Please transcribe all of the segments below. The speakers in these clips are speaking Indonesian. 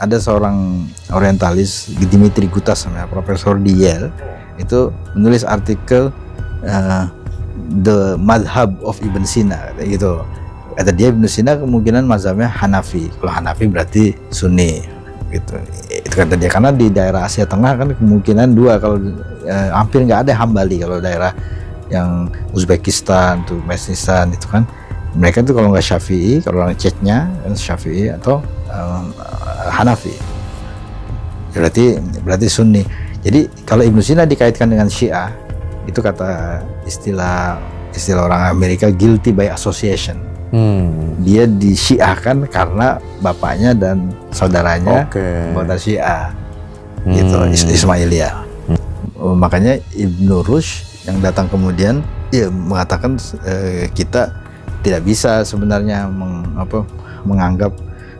ada seorang orientalis, Dimitri Gutas, profesor di Yale, itu menulis artikel The Madhab of Ibn Sina, gitu. Kata dia Ibn Sina kemungkinan mazhabnya Hanafi. Kalau Hanafi berarti Sunni, gitu. Itu kata dia, karena di daerah Asia Tengah kan kemungkinan dua, kalau hampir nggak ada Hambali. Kalau daerah yang Uzbekistan, Turkmenistan itu kan mereka tuh kalau nggak Syafi'i, kalau orang Chechnya kan Syafi'i atau Hanafi. Berarti Sunni. Jadi kalau Ibn Sina dikaitkan dengan Syiah, itu kata istilah orang Amerika guilty by association. Dia disyiahkan karena bapaknya dan saudaranya anggota Syiah, gitu, Ismailiyah. Makanya Ibnu Rushd yang datang kemudian mengatakan kita tidak bisa sebenarnya menganggap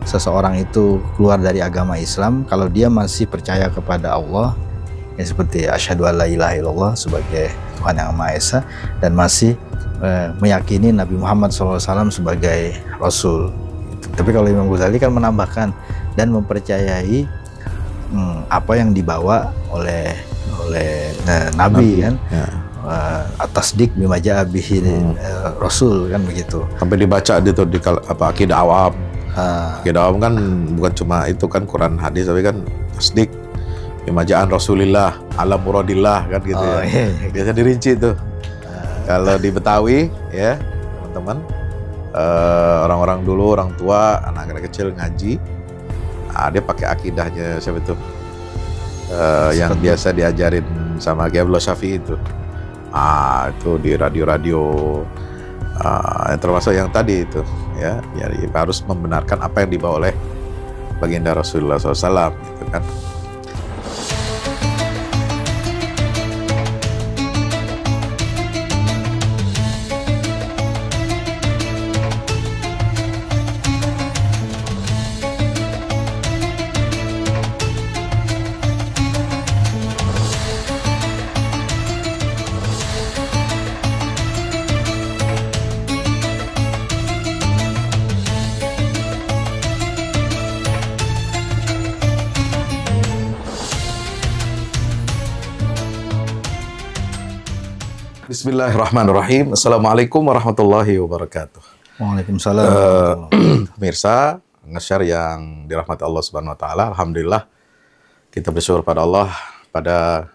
seseorang itu keluar dari agama Islam kalau dia masih percaya kepada Allah, ya, seperti asyhadu alla ilaha illallah sebagai Tuhan yang Maha Esa, dan masih meyakini Nabi Muhammad SAW sebagai Rasul. Tapi kalau Imam Ghazali kan menambahkan dan mempercayai apa yang dibawa oleh Nabi kan, ya. Atas dik bima ja'a bihi Rasul kan begitu. Sampai dibaca di akidah awam. Akidah awam kan bukan cuma itu kan Quran hadis, tapi kan tasdik bima ja'an Rasulillah ala muradillah kan gitu ya. Iya. Biasa dirinci tuh. Kalau di Betawi ya teman-teman, orang-orang dulu, orang tua, anak-anak kecil ngaji, dia pakai akidahnya siapa itu, yang biasa diajarin sama Kiai Abdullah Syafi'i itu. Itu di radio-radio, termasuk yang tadi itu ya harus membenarkan apa yang dibawa oleh baginda Rasulullah SAW gitu kan. Bismillahirrahmanirrahim. Assalamualaikum warahmatullahi wabarakatuh. Waalaikumsalam. Pemirsa, nge-share yang dirahmati Allah Subhanahu wa taala. Alhamdulillah kita bersyukur pada Allah, pada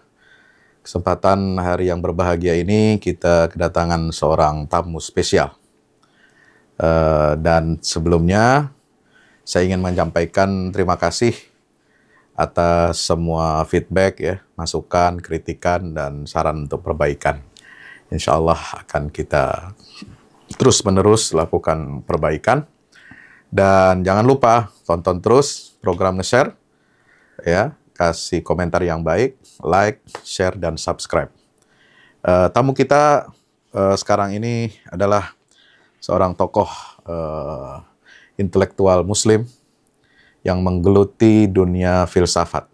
kesempatan hari yang berbahagia ini kita kedatangan seorang tamu spesial. Dan sebelumnya saya ingin menyampaikan terima kasih atas semua feedback ya, masukan, kritikan dan saran untuk perbaikan. Insya Allah akan kita terus-menerus lakukan perbaikan. Dan jangan lupa tonton terus program nge-share, ya, kasih komentar yang baik, like, share, dan subscribe. Tamu kita sekarang ini adalah seorang tokoh intelektual Muslim yang menggeluti dunia filsafat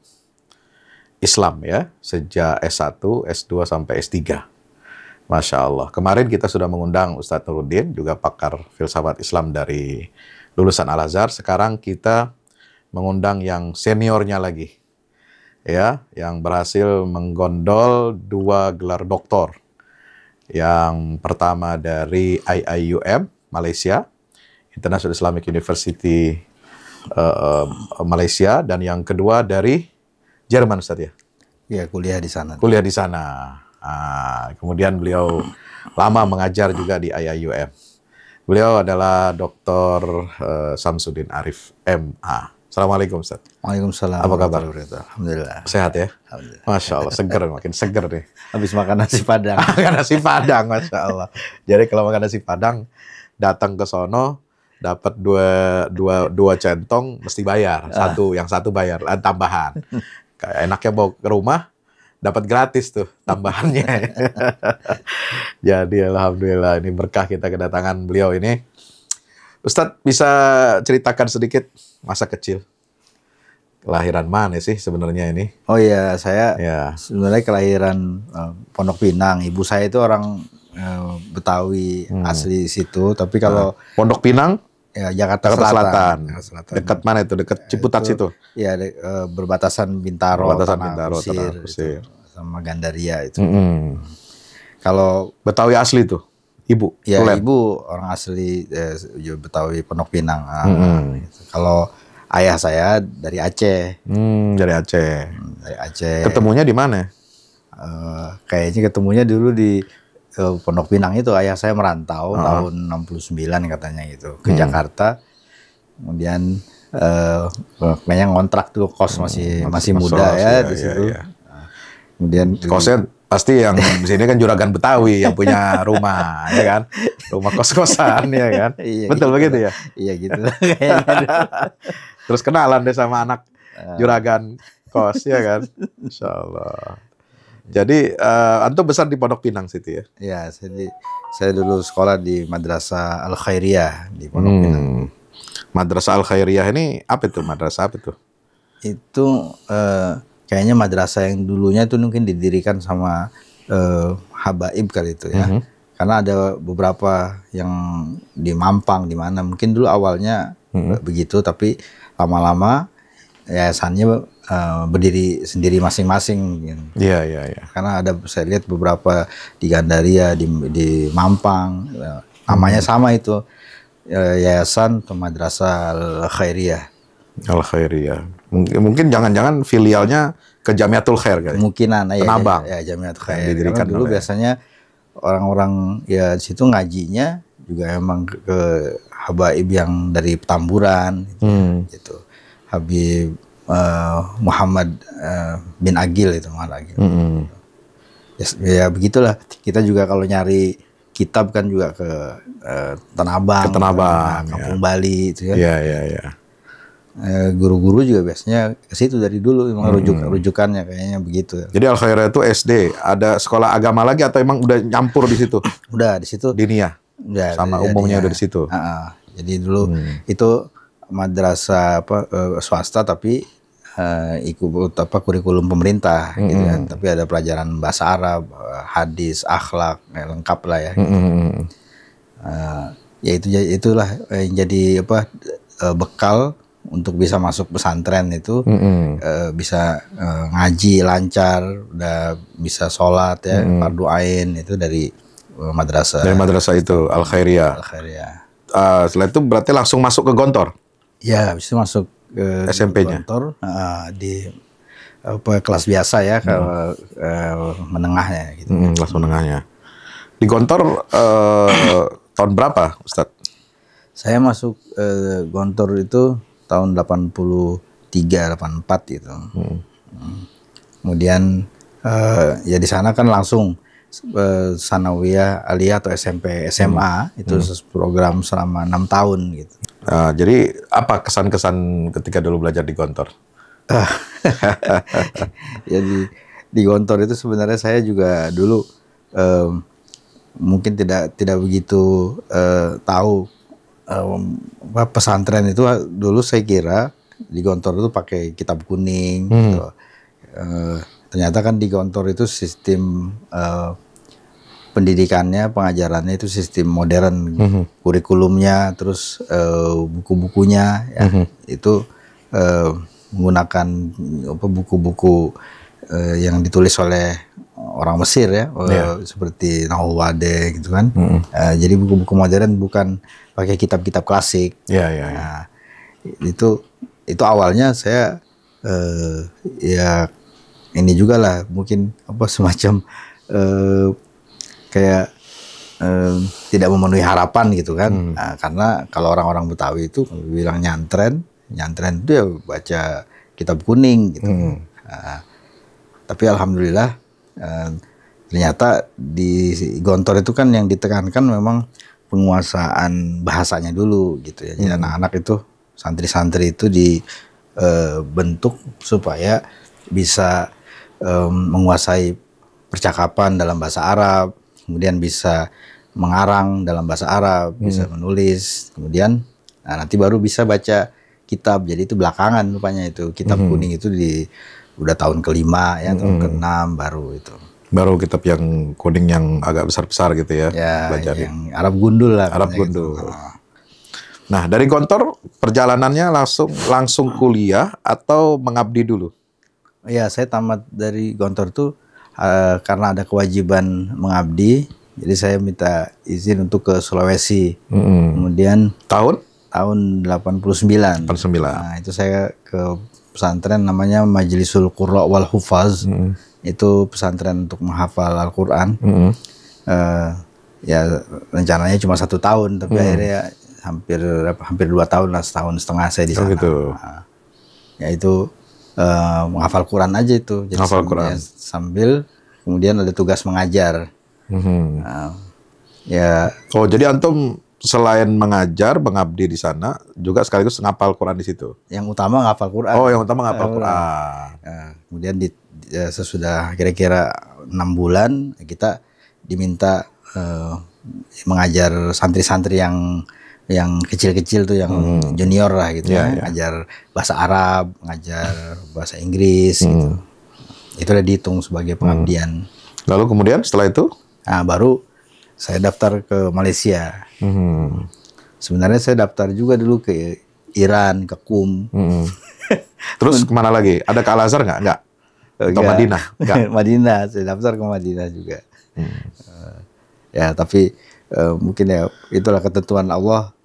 Islam ya, sejak S1, S2 sampai S3. Masya Allah. Kemarin kita sudah mengundang Ustadz Nuruddin, juga pakar filsafat Islam dari lulusan Al-Azhar. Sekarang kita mengundang yang seniornya lagi, ya, yang berhasil menggondol 2 gelar doktor. Yang pertama dari IIUM Malaysia, International Islamic University Malaysia, dan yang kedua dari Jerman, Ustadz ya? Ya, kuliah di sana. Kuliah di sana. Kemudian beliau lama mengajar juga di IIUM. Beliau adalah Dr. Samsudin Arif, MA. Assalamualaikum, Ustaz. Waalaikumsalam. Apa kabar? Alhamdulillah. Sehat ya? Alhamdulillah. Masya Allah, seger, makin seger nih. Habis makan nasi Padang. Makan nasi Padang, Masya Allah. Jadi kalau makan nasi Padang, datang ke sono, dapat dua centong, mesti bayar. Yang satu bayar, tambahan. Kayak enaknya bawa ke rumah, dapat gratis tuh tambahannya. Jadi alhamdulillah ini berkah kita kedatangan beliau ini. Ustadz bisa ceritakan sedikit masa kecil? Kelahiran mana sih sebenarnya ini? Oh iya, saya ya sebenarnya kelahiran Pondok Pinang. Ibu saya itu orang Betawi asli situ. Tapi kalau Pondok Pinang? Ya, Jakarta Selatan. Jakarta Selatan. Dekat mana itu? Dekat Ciputat situ. Iya, berbatasan Bintaro, Tanah Kusir, Kusir. Sama Gandaria itu. Kalau Betawi asli tuh, ibu? Ya, Tulen. ibu orang asli Betawi Pondok Pinang. Gitu. Kalau ayah saya dari Aceh. Dari Aceh. Dari Aceh. Ketemunya di mana? Kayaknya ketemunya dulu di Pondok Pinang itu. Ayah saya merantau tahun 69 katanya gitu ke Jakarta. Kemudian kayaknya ngontrak tuh kos masih muda ya di situ. Iya. Kemudian kosnya pasti yang di sini kan juragan Betawi yang punya rumah, ya kan? Rumah kos-kosan, ya kan? Iya, betul gitu begitu lah. ya? Iya gitu. Terus kenalan deh sama anak juragan kos, ya kan? Insya Allah. Jadi antum besar di Pondok Pinang situ ya? Ya, saya dulu sekolah di Madrasah Al Khairiyah di Pondok Pinang. Madrasah Al Khairiyah ini apa itu? Madrasah apa itu? Itu kayaknya madrasah yang dulunya itu mungkin didirikan sama habaib kali itu ya. Karena ada beberapa yang di Mampang di mana mungkin dulu awalnya begitu, tapi lama-lama yayasannya berdiri sendiri masing-masing. Iya. Karena ada saya lihat beberapa di Gandaria, di Mampang, namanya sama itu, Yayasan Madrasah Al Khairiyah. Al Khairiyah. Mungkin jangan-jangan filialnya ke Jamiatul Khair kali. Kemungkinan Tenabang. Ya, Jamiatul Khair. Didirikan dulu biasanya orang-orang ya di situ ngajinya juga emang ke habaib yang dari Petamburan gitu. Habib Muhammad bin Agil itu Agil. Ya begitulah. Kita juga kalau nyari kitab kan juga ke Tenabang, Kampung Bali itu ya. Iya. Guru-guru juga biasanya ke situ dari dulu, emang rujukannya kayaknya begitu. Jadi Al Khairiyah itu SD, ada sekolah agama lagi atau emang udah nyampur di situ? Udah di situ. Diniyah. Sama umumnya udah di situ. Jadi dulu itu madrasah swasta tapi ikut kurikulum pemerintah gitu kan. Tapi ada pelajaran bahasa Arab, hadis, akhlak, lengkap lah ya. Ya itulah yang jadi bekal untuk bisa masuk pesantren itu, bisa ngaji lancar, udah bisa sholat ya, fardu ain itu dari madrasah. Dari madrasah itu Al Khairiyah. Setelah itu berarti langsung masuk ke Gontor. Ya, habis itu masuk ke SMP-nya. Gontor di kelas biasa ya, kalau menengahnya gitu. Kelas menengahnya. Di Gontor tahun berapa, Ustadz? Saya masuk Gontor itu tahun 83, 84 gitu. Kemudian ya di sana kan langsung Sanawiyah, Aliyah atau SMP, SMA itu program selama 6 tahun gitu. Jadi apa kesan-kesan ketika dulu belajar di Gontor? Ya di Gontor itu sebenarnya saya juga dulu mungkin tidak begitu tahu pesantren itu. Dulu saya kira di Gontor itu pakai kitab kuning gitu. Ternyata kan di Gontor itu sistem pendidikannya, pengajarannya itu sistem modern, kurikulumnya, terus buku-bukunya ya, itu menggunakan buku-buku yang ditulis oleh orang Mesir ya, seperti Nahwu Wade gitu kan. Jadi buku-buku modern, bukan pakai kitab-kitab klasik. Nah, itu awalnya saya ya ini juga lah mungkin semacam kayak tidak memenuhi harapan gitu kan. Nah, karena kalau orang-orang Betawi itu bilang nyantren itu ya baca kitab kuning gitu. Tapi alhamdulillah ternyata di Gontor itu kan yang ditekankan memang penguasaan bahasanya dulu gitu ya. Jadi anak-anak itu, santri-santri itu dibentuk supaya bisa menguasai percakapan dalam bahasa Arab, kemudian bisa mengarang dalam bahasa Arab, bisa menulis, kemudian nanti baru bisa baca kitab. Jadi itu belakangan rupanya itu kitab kuning itu udah tahun ke-5 ya, tahun ke-6 baru itu. Baru kitab yang kuning yang agak besar-besar gitu ya, belajar yang Arab gundul lah. Arab gundul. Nah, dari Gontor perjalanannya langsung kuliah atau mengabdi dulu? Ya, saya tamat dari Gontor tuh karena ada kewajiban mengabdi, jadi saya minta izin untuk ke Sulawesi. Kemudian tahun 89. Nah, itu saya ke pesantren namanya Majlisul Qurra wal Hufaz. Itu pesantren untuk menghafal Al-Qur'an. Ya rencananya cuma 1 tahun, tapi akhirnya hampir 2 tahun lah, 1,5 tahun saya di sana. Gitu. Nah, ya itu menghafal Quran aja itu. Jadi sambil kemudian ada tugas mengajar. Ya. Oh, jadi antum selain mengajar, mengabdi di sana, juga sekaligus ngapal Quran di situ. Yang utama ngapal Quran. Oh, yang utama ngapal Quran. Kemudian sesudah kira-kira 6 bulan kita diminta mengajar santri-santri yang kecil-kecil tuh, yang junior lah gitu ngajar bahasa Arab, ngajar bahasa Inggris gitu. Itu udah dihitung sebagai pengabdian. Lalu kemudian setelah itu? Nah, baru saya daftar ke Malaysia. Sebenarnya saya daftar juga dulu ke Iran, ke QUM. Terus kemana lagi? Ada ke Al-Azhar nggak? Nggak? Atau Madinah? Nggak? Madinah, saya daftar ke Madinah juga. Ya, tapi mungkin ya itulah ketentuan Allah.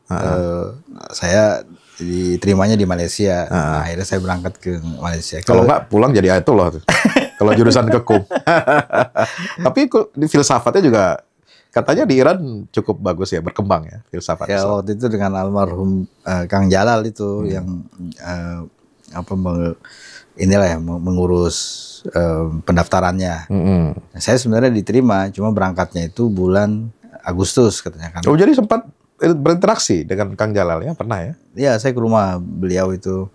Saya diterimanya di Malaysia. Nah, akhirnya saya berangkat ke Malaysia. Kalau nggak pulang jadi ayatullah tuh. Kalau jurusan ke QUM. Tapi di filsafatnya juga katanya di Iran cukup bagus ya, berkembang ya filsafat. Ya, waktu itu dengan almarhum Kang Jalal itu yang mengurus pendaftarannya. Saya sebenarnya diterima, cuma berangkatnya itu bulan Agustus katanya kan. Oh, jadi sempat berinteraksi dengan Kang Jalal ya, pernah ya? Iya, saya ke rumah beliau itu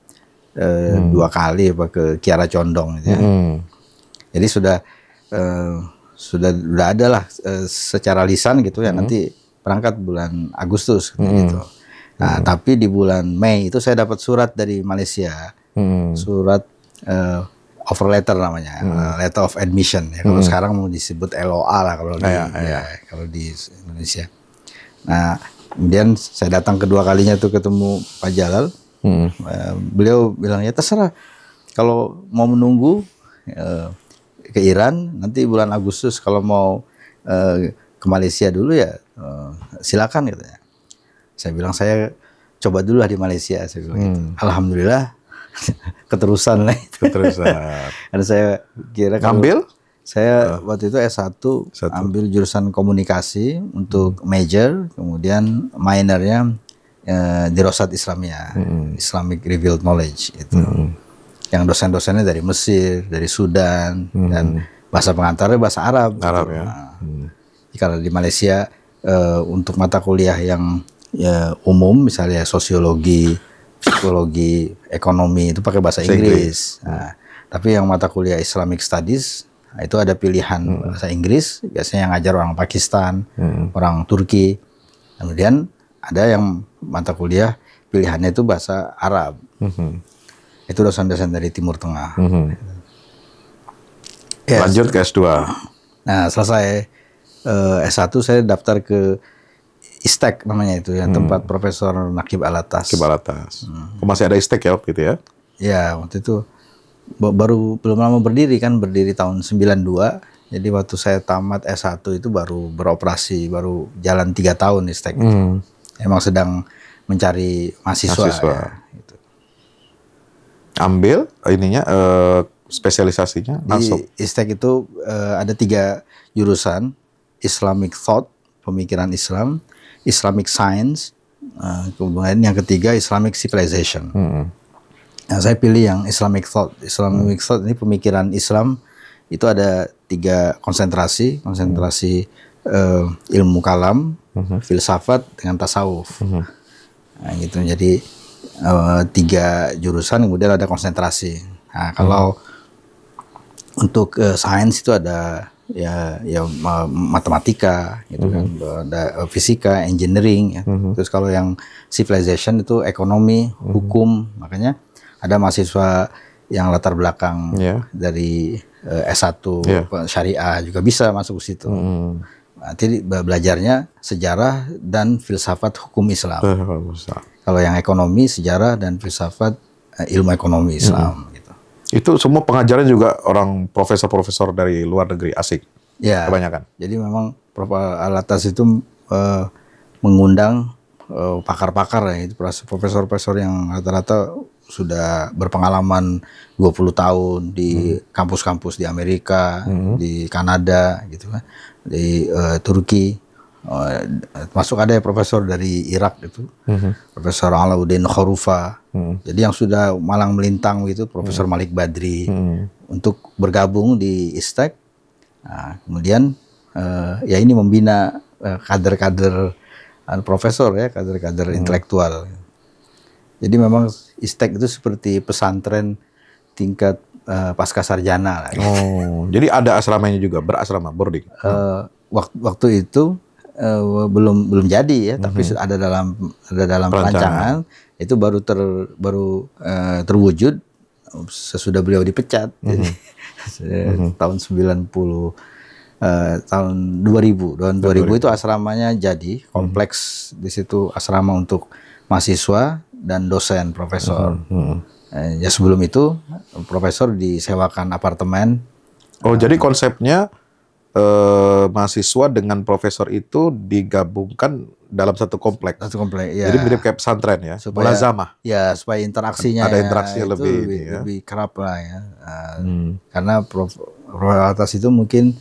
2 kali ke Kiara Condong gitu ya. Jadi sudah ada lah secara lisan gitu ya, nanti berangkat bulan Agustus gitu. Nah, tapi di bulan Mei itu saya dapat surat dari Malaysia. Surat offer letter namanya, letter of admission ya. Kalau sekarang mau disebut LOA lah kalau kalau di Indonesia. Nah, kemudian saya datang kedua kalinya tuh ketemu Pak Jalal. Beliau bilang ya terserah, kalau mau menunggu ke Iran nanti bulan Agustus, kalau mau ke Malaysia dulu ya silakan katanya. Saya bilang saya coba dulu lah di Malaysia, saya bilang gitu. Alhamdulillah keterusan lah itu. Karena saya kira saya waktu itu S1 ambil jurusan komunikasi untuk major, kemudian minornya Dirosat Islamiyah, Islamic Revealed Knowledge itu. Yang dosen-dosennya dari Mesir, dari Sudan, dan bahasa pengantarnya bahasa Arab. Ya. Kalau di Malaysia untuk mata kuliah yang umum, misalnya sosiologi, psikologi, ekonomi itu pakai bahasa Inggris. Nah, tapi yang mata kuliah Islamic Studies itu ada pilihan bahasa Inggris, biasanya yang ngajar orang Pakistan, orang Turki. Kemudian ada yang mata kuliah pilihannya itu bahasa Arab. Itu dosen-dosen dari Timur Tengah. Lanjut ke S2. Nah, selesai S1 saya daftar ke ISTEC namanya itu ya, tempat Profesor Nakib Alatas. Masih ada ISTEC ya waktu itu ya? Ya, waktu itu belum lama berdiri tahun 92. Jadi waktu saya tamat S1 itu baru beroperasi, baru jalan 3 tahun ISTEC itu. Emang sedang mencari mahasiswa. Ya, gitu. Ambil ininya spesialisasinya masuk. Di ISTEC itu ada 3 jurusan: Islamic Thought, pemikiran Islam, Islamic Science, kemudian yang ketiga Islamic Civilization. Nah, saya pilih yang Islamic Thought. Islamic Thought ini pemikiran Islam, itu ada 3 konsentrasi ilmu kalam, filsafat dengan tasawuf. Nah, gitu. Jadi 3 jurusan, kemudian ada konsentrasi. Nah, kalau untuk sains itu ada ya matematika gitu kan, ada fisika, engineering ya. Terus kalau yang civilization itu ekonomi, hukum. Makanya ada mahasiswa yang latar belakang dari S1 syariah juga bisa masuk ke situ. Nanti belajarnya sejarah dan filsafat hukum Islam. Kalau yang ekonomi, sejarah dan filsafat, ilmu ekonomi Islam. Gitu. Itu semua pengajarnya juga orang profesor-profesor dari luar negeri asing. Ya. Kebanyakan. Jadi memang Prof. Alatas itu mengundang pakar-pakar ya, itu profesor-profesor yang rata-rata sudah berpengalaman 20 tahun di kampus-kampus di Amerika, di Kanada gitu kan, di Turki. Masuk ada profesor dari Irak itu, Profesor Alauddin Kharufa. Jadi yang sudah malang melintang gitu, Profesor Malik Badri, untuk bergabung di ISTEK. Nah, kemudian ya ini membina kader-kader profesor ya, kader-kader intelektual. Jadi memang ISTEK itu seperti pesantren tingkat pasca sarjana lah. Oh, jadi ada asramanya juga, berasrama, boarding. Waktu itu belum jadi ya, tapi ada dalam perancangan. Itu baru terwujud sesudah beliau dipecat. Jadi tahun 90 tahun 2000 itu asramanya jadi kompleks. Di situ asrama untuk mahasiswa dan dosen profesor. Ya sebelum itu profesor disewakan apartemen. Oh, jadi konsepnya mahasiswa dengan profesor itu digabungkan dalam satu kompleks. Satu kompleks, ya. Jadi mirip kayak pesantren ya, mulazamah. Ya, supaya interaksinya ada interaksinya lebih kerap lah ya. Karena Prof. Alatas itu mungkin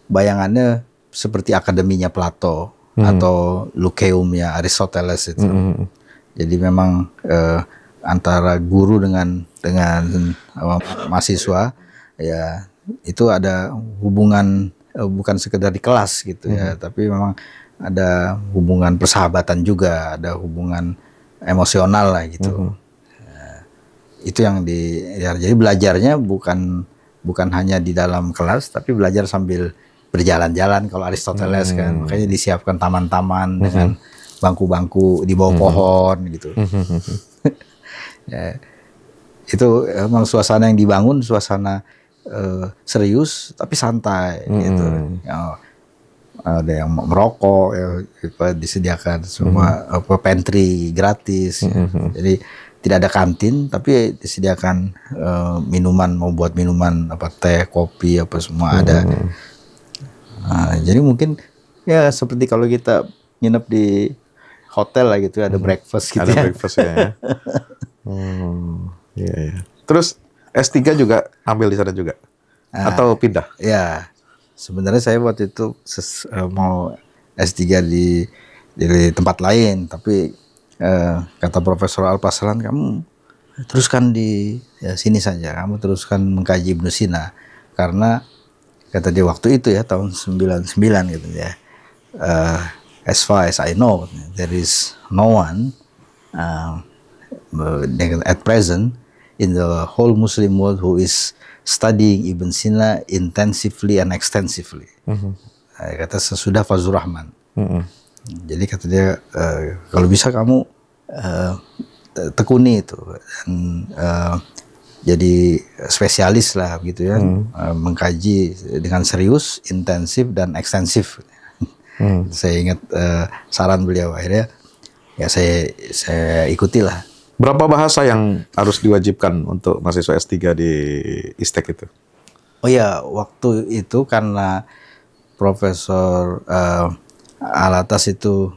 bayangannya seperti akademinya Plato atau Lyceumnya Aristoteles itu. Jadi memang antara guru dengan mahasiswa ya itu ada hubungan bukan sekedar di kelas gitu ya, tapi memang ada hubungan persahabatan juga, ada hubungan emosional lah gitu. Itu yang jadi belajarnya bukan hanya di dalam kelas, tapi belajar sambil berjalan-jalan. Kalau Aristoteles kan, makanya disiapkan taman-taman dengan bangku-bangku di bawah pohon gitu. Ya, itu emang suasana yang dibangun, suasana serius tapi santai gitu. Ada yang merokok ya, disediakan semua pantry gratis. Jadi tidak ada kantin tapi disediakan minuman, mau buat minuman apa teh, kopi apa semua ada. Jadi mungkin ya seperti kalau kita nginep di hotel lah gitu, ada breakfast gitu. Ada breakfast ya. Iya. Terus S3 juga ambil di sana juga? Atau pindah? Ya, sebenarnya saya waktu itu mau S3 di tempat lain, tapi kata Profesor Alpaslan, kamu teruskan di sini saja, kamu teruskan mengkaji Ibnu Sina, karena kata dia waktu itu ya tahun 99 gitu ya, as far as I know there is no one at present in the whole Muslim world who is studying Ibn Sina intensively and extensively. Kata sesudah Fazlur Rahman. Jadi kata dia, kalau bisa kamu tekuni itu dan jadi spesialis lah gitu ya, mengkaji dengan serius, intensif dan ekstensif. Saya ingat saran beliau, akhirnya ya saya ikutilah. Berapa bahasa yang harus diwajibkan untuk mahasiswa S3 di ISTEK itu? Oh ya, waktu itu karena Profesor Alatas itu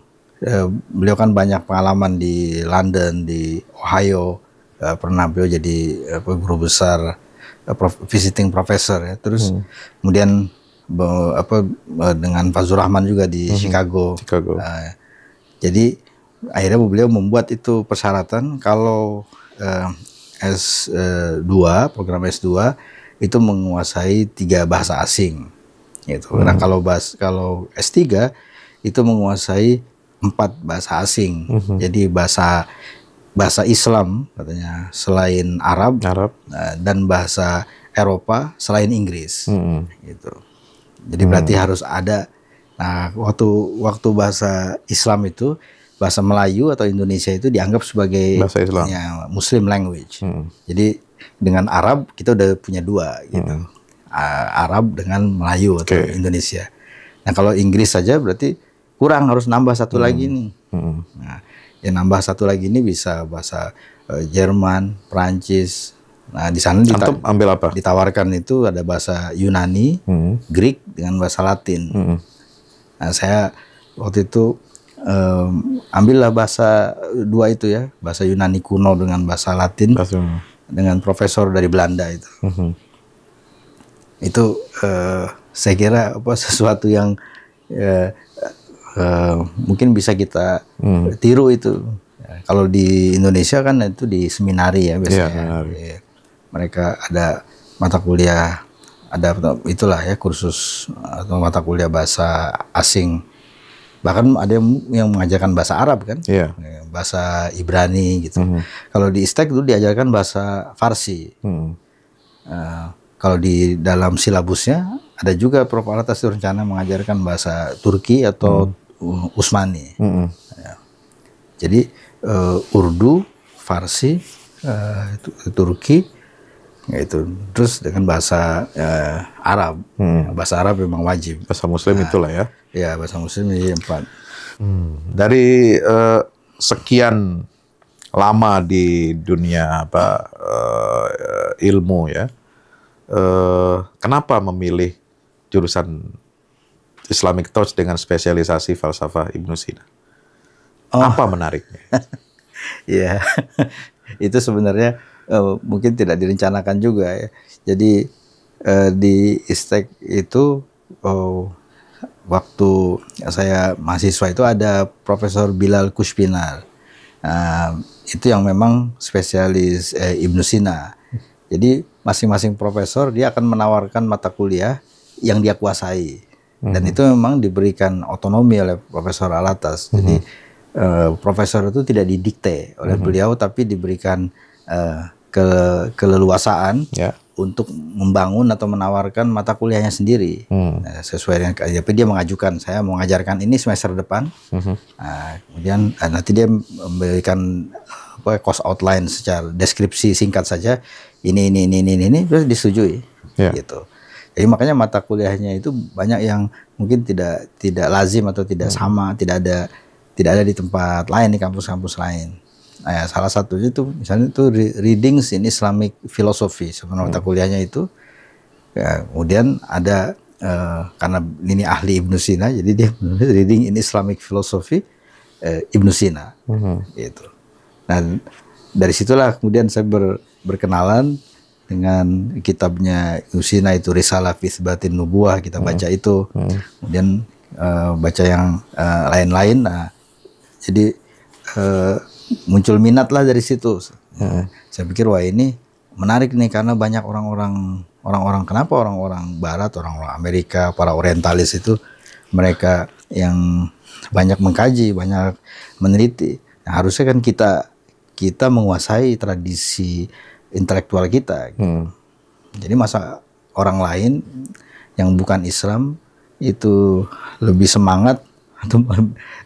beliau kan banyak pengalaman di London, di Ohio, pernah beliau jadi guru besar, visiting professor ya. Terus kemudian dengan Fazlur Rahman juga di Chicago. Jadi akhirnya beliau membuat itu persyaratan kalau S2, program S2 itu menguasai 3 bahasa asing gitu. Nah kalau S3 itu menguasai 4 bahasa asing. Jadi bahasa Islam katanya selain Arab. Dan bahasa Eropa selain Inggris gitu. Jadi berarti harus ada. Nah waktu bahasa Islam itu, bahasa Melayu atau Indonesia itu dianggap sebagai bahasa Islam, ya, Muslim language. Jadi dengan Arab kita udah punya 2 gitu. Arab dengan Melayu atau Indonesia. Nah kalau Inggris saja berarti kurang, harus nambah 1 lagi nih. Nah Ya nambah satu lagi ini bisa bahasa Jerman, Prancis. Nah di sana Antum ambil apa? Ditawarkan itu ada bahasa Yunani, Greek dengan bahasa Latin. Nah saya waktu itu ambillah bahasa dua itu ya, bahasa Yunani kuno dengan bahasa Latin, dengan profesor dari Belanda itu. Itu saya kira sesuatu yang mungkin bisa kita tiru itu. Ya, kalau di Indonesia kan itu di seminari ya biasanya. Ya, mereka ada mata kuliah, ada itulah ya kursus atau mata kuliah bahasa asing. Bahkan ada yang mengajarkan bahasa Arab kan, bahasa Ibrani gitu. Kalau di ISTEK itu diajarkan bahasa Farsi. Kalau di dalam silabusnya ada juga Prof. Alatas rencana mengajarkan bahasa Turki atau Utsmani. Ya. Jadi Urdu, Farsi, Turki, itu terus dengan bahasa Arab. Bahasa Arab memang wajib. Bahasa Muslim itulah ya. Ya bahasa Muslim ini 4. Dari sekian lama di dunia ilmu ya. Kenapa memilih jurusan Islamic Thoughts dengan spesialisasi falsafah Ibnu Sina? Apa menariknya? Ya, itu sebenarnya mungkin tidak direncanakan juga ya. Jadi di ISTEK itu waktu saya mahasiswa itu ada Profesor Bilal Kushpinar. Itu yang memang spesialis Ibnu Sina. Jadi masing-masing profesor dia akan menawarkan mata kuliah yang dia kuasai, dan itu memang diberikan otonomi oleh Profesor Alatas. Jadi profesor itu tidak didikte oleh beliau, tapi diberikan keleluasaan untuk membangun atau menawarkan mata kuliahnya sendiri. Sesuai dengan tapi dia mengajukan, saya mau mengajarkan ini semester depan. Kemudian nanti dia memberikan course outline secara deskripsi singkat saja. Ini terus disetujui, gitu. Jadi makanya mata kuliahnya itu banyak yang mungkin tidak lazim atau tidak sama, tidak ada di tempat lain, di kampus-kampus lain. Nah, ya, salah satunya itu misalnya itu Readings in Islamic Philosophy, sebenarnya mata kuliahnya itu. Ya, kemudian ada karena ini ahli Ibnu Sina, jadi dia menulis Reading in Islamic Philosophy Ibnu Sina, gitu. Nah dari situlah kemudian saya berkenalan dengan kitabnya Ibnu Sina itu Risalah fi Itsbatin Nubuwah, kita baca itu, kemudian baca yang lain-lain. Nah, jadi muncul minat lah dari situ. Saya pikir wah ini menarik nih karena banyak orang-orang kenapa orang-orang Barat, orang-orang Amerika, para orientalis itu mereka yang banyak mengkaji, banyak meneliti. Nah, harusnya kan kita menguasai tradisi intelektual kita. Jadi masa orang lain yang bukan Islam itu lebih semangat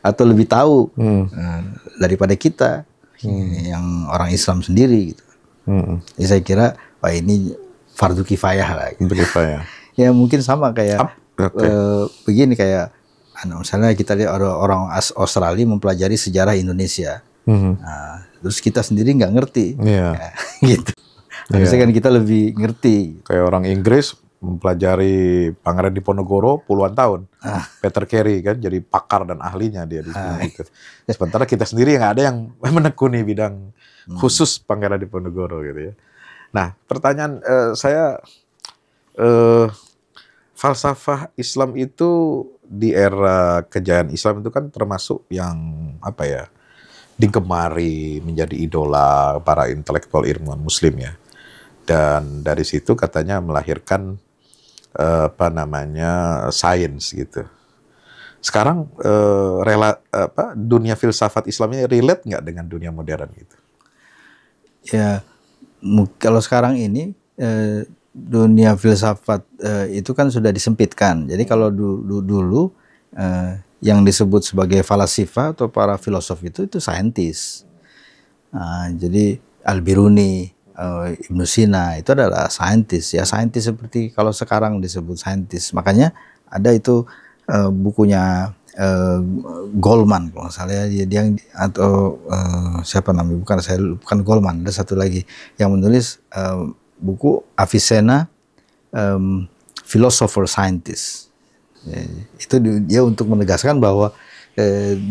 atau lebih tahu daripada kita yang orang Islam sendiri gitu. Jadi saya kira wah ini fardu kifayah lah. Gitu. Ya mungkin sama kayak begini kayak misalnya kita lihat orang Australia mempelajari sejarah Indonesia. Nah, terus kita sendiri nggak ngerti, gitu. Harusnya kan kita lebih ngerti. Kayak orang Inggris mempelajari Pangeran Diponegoro puluhan tahun, Peter Carey kan jadi pakar dan ahlinya dia di sini. Gitu. Sementara kita sendiri nggak ada yang menekuni bidang khusus Pangeran Diponegoro gitu ya. Nah, pertanyaan saya, falsafah Islam itu di era kejayaan Islam itu kan termasuk yang apa ya? Digemari menjadi idola para intelektual ilmuwan Muslim ya, dan dari situ katanya melahirkan sains gitu. Sekarang dunia filsafat Islamnya relate nggak dengan dunia modern gitu? Ya, kalau sekarang ini dunia filsafat itu kan sudah disempitkan. Jadi kalau dulu yang disebut sebagai falasifa atau para filosof itu saintis. Jadi Al-Biruni, Ibnu Sina itu adalah saintis ya, saintis seperti kalau sekarang disebut saintis. Makanya ada itu bukunya Goleman kalau nggak salah dia yang atau siapa namanya, bukan Goleman, ada satu lagi yang menulis buku Avicenna, Philosopher Scientist. Itu dia untuk menegaskan bahwa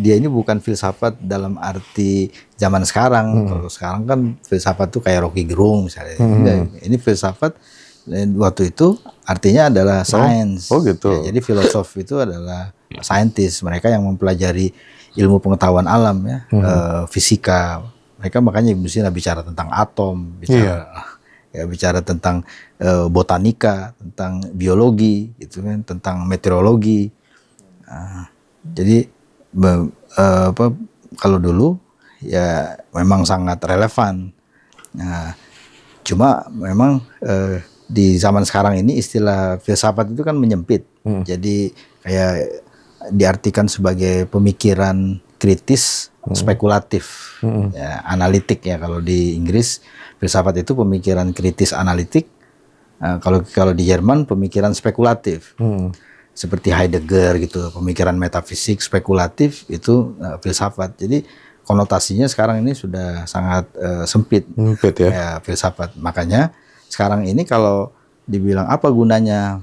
dia ini bukan filsafat dalam arti zaman sekarang. Kalau sekarang kan filsafat tuh kayak Rocky Gerung misalnya. Ini filsafat waktu itu artinya adalah science. Oh gitu. Ya, jadi filosof itu adalah scientist, mereka yang mempelajari ilmu pengetahuan alam ya, fisika. Mereka makanya Ibnu Sina bicara tentang atom, bicara tentang botanika, tentang biologi, gitu kan, tentang meteorologi. Jadi kalau dulu ya memang sangat relevan. Nah, cuma memang di zaman sekarang ini istilah filsafat itu kan menyempit. Jadi kayak diartikan sebagai pemikiran kritis, spekulatif, ya, analitik ya kalau di Inggris. Filsafat itu pemikiran kritis analitik. Kalau di Jerman pemikiran spekulatif. Seperti Heidegger gitu, pemikiran metafisik spekulatif itu filsafat. Jadi konotasinya sekarang ini sudah sangat sempit ya filsafat. Makanya sekarang ini kalau dibilang apa gunanya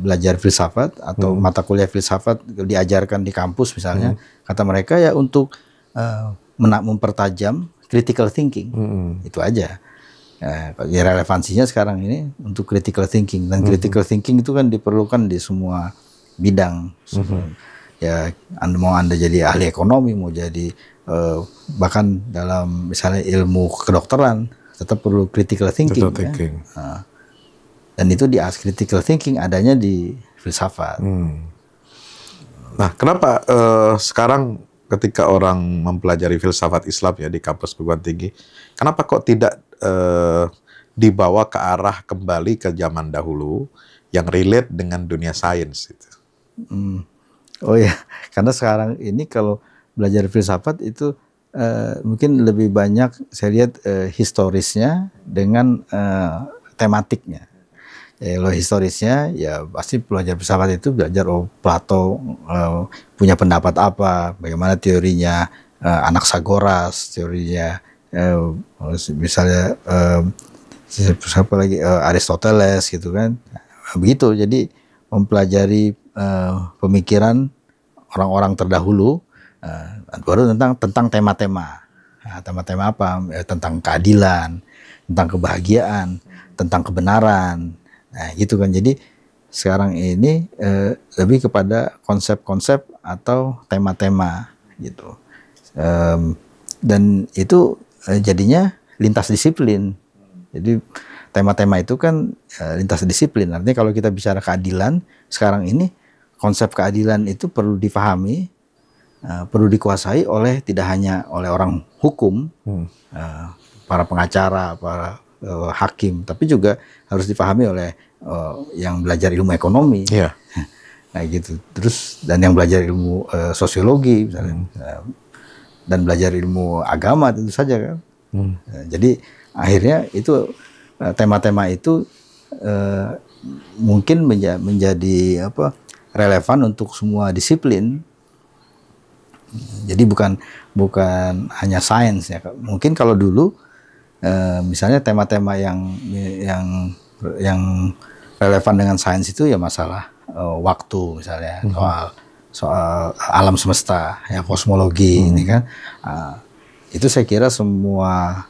belajar filsafat atau mata kuliah filsafat diajarkan di kampus misalnya, kata mereka ya untuk mempertajam critical thinking, itu aja. Ya, relevansinya sekarang ini untuk critical thinking, dan critical thinking itu kan diperlukan di semua bidang. Ya, Anda jadi ahli ekonomi, mau jadi bahkan dalam misalnya ilmu kedokteran tetap perlu critical thinking. Ya. Dan itu di critical thinking adanya di filsafat. Nah, kenapa sekarang ketika orang mempelajari filsafat Islam ya di kampus perguruan tinggi, kenapa kok tidak dibawa ke arah kembali ke zaman dahulu yang relate dengan dunia sains itu? Oh ya, karena sekarang ini kalau belajar filsafat itu mungkin lebih banyak saya lihat historisnya dengan tematiknya. Ya, kalau historisnya ya pasti belajar filsafat itu belajar Plato punya pendapat apa, bagaimana teorinya Anaxagoras, teorinya misalnya siapa lagi Aristoteles gitu kan. Begitu, jadi mempelajari pemikiran orang-orang terdahulu, baru tentang tema-tema. Nah, tema-tema apa? Tentang keadilan, tentang kebahagiaan, tentang kebenaran. Nah, gitu kan. Jadi sekarang ini lebih kepada konsep-konsep atau tema-tema gitu. Dan itu jadinya lintas disiplin. Jadi tema-tema itu kan lintas disiplin. Artinya kalau kita bicara keadilan, sekarang ini konsep keadilan itu perlu dipahami, perlu dikuasai tidak hanya oleh orang hukum, para pengacara, para hakim, tapi juga harus dipahami oleh yang belajar ilmu ekonomi. Nah gitu. Terus dan yang belajar ilmu sosiologi misalnya. Dan belajar ilmu agama tentu saja kan. Jadi akhirnya itu tema-tema itu mungkin menjadi relevan untuk semua disiplin. Jadi bukan hanya sains ya. Mungkin kalau dulu misalnya tema-tema yang relevan dengan sains itu ya masalah waktu misalnya, soal alam semesta ya, kosmologi ini kan. Itu saya kira semua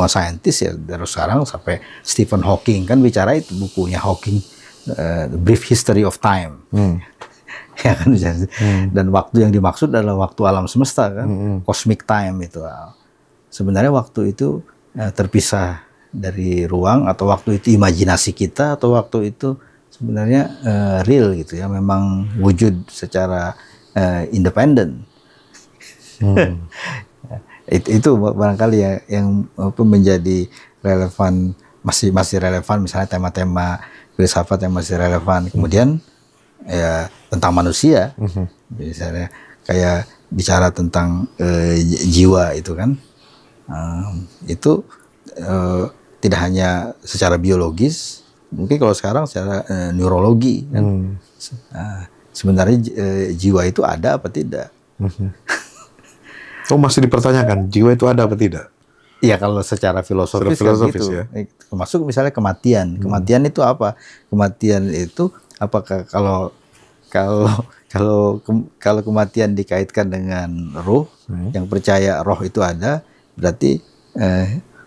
saintis ya dari sekarang sampai Stephen Hawking kan bicara itu, bukunya Hawking The Brief History of Time. Ya kan, dan waktu yang dimaksud adalah waktu alam semesta kan, cosmic time itu. Sebenarnya waktu itu terpisah dari ruang, atau waktu itu imajinasi kita, atau waktu itu sebenarnya real gitu ya, memang wujud secara independen. Itu barangkali ya yang menjadi relevan, masih relevan, misalnya tema-tema filsafat yang masih relevan. Kemudian ya tentang manusia, misalnya kayak bicara tentang jiwa itu kan, itu tidak hanya secara biologis, mungkin kalau sekarang secara neurologi kan, sebenarnya jiwa itu ada apa tidak. Oh, masih dipertanyakan jiwa itu ada apa tidak? Iya, kalau secara filosofis gitu. Ya. Termasuk misalnya kematian. Kematian itu apa? Kematian itu apakah kalau kematian dikaitkan dengan roh, yang percaya roh itu ada, berarti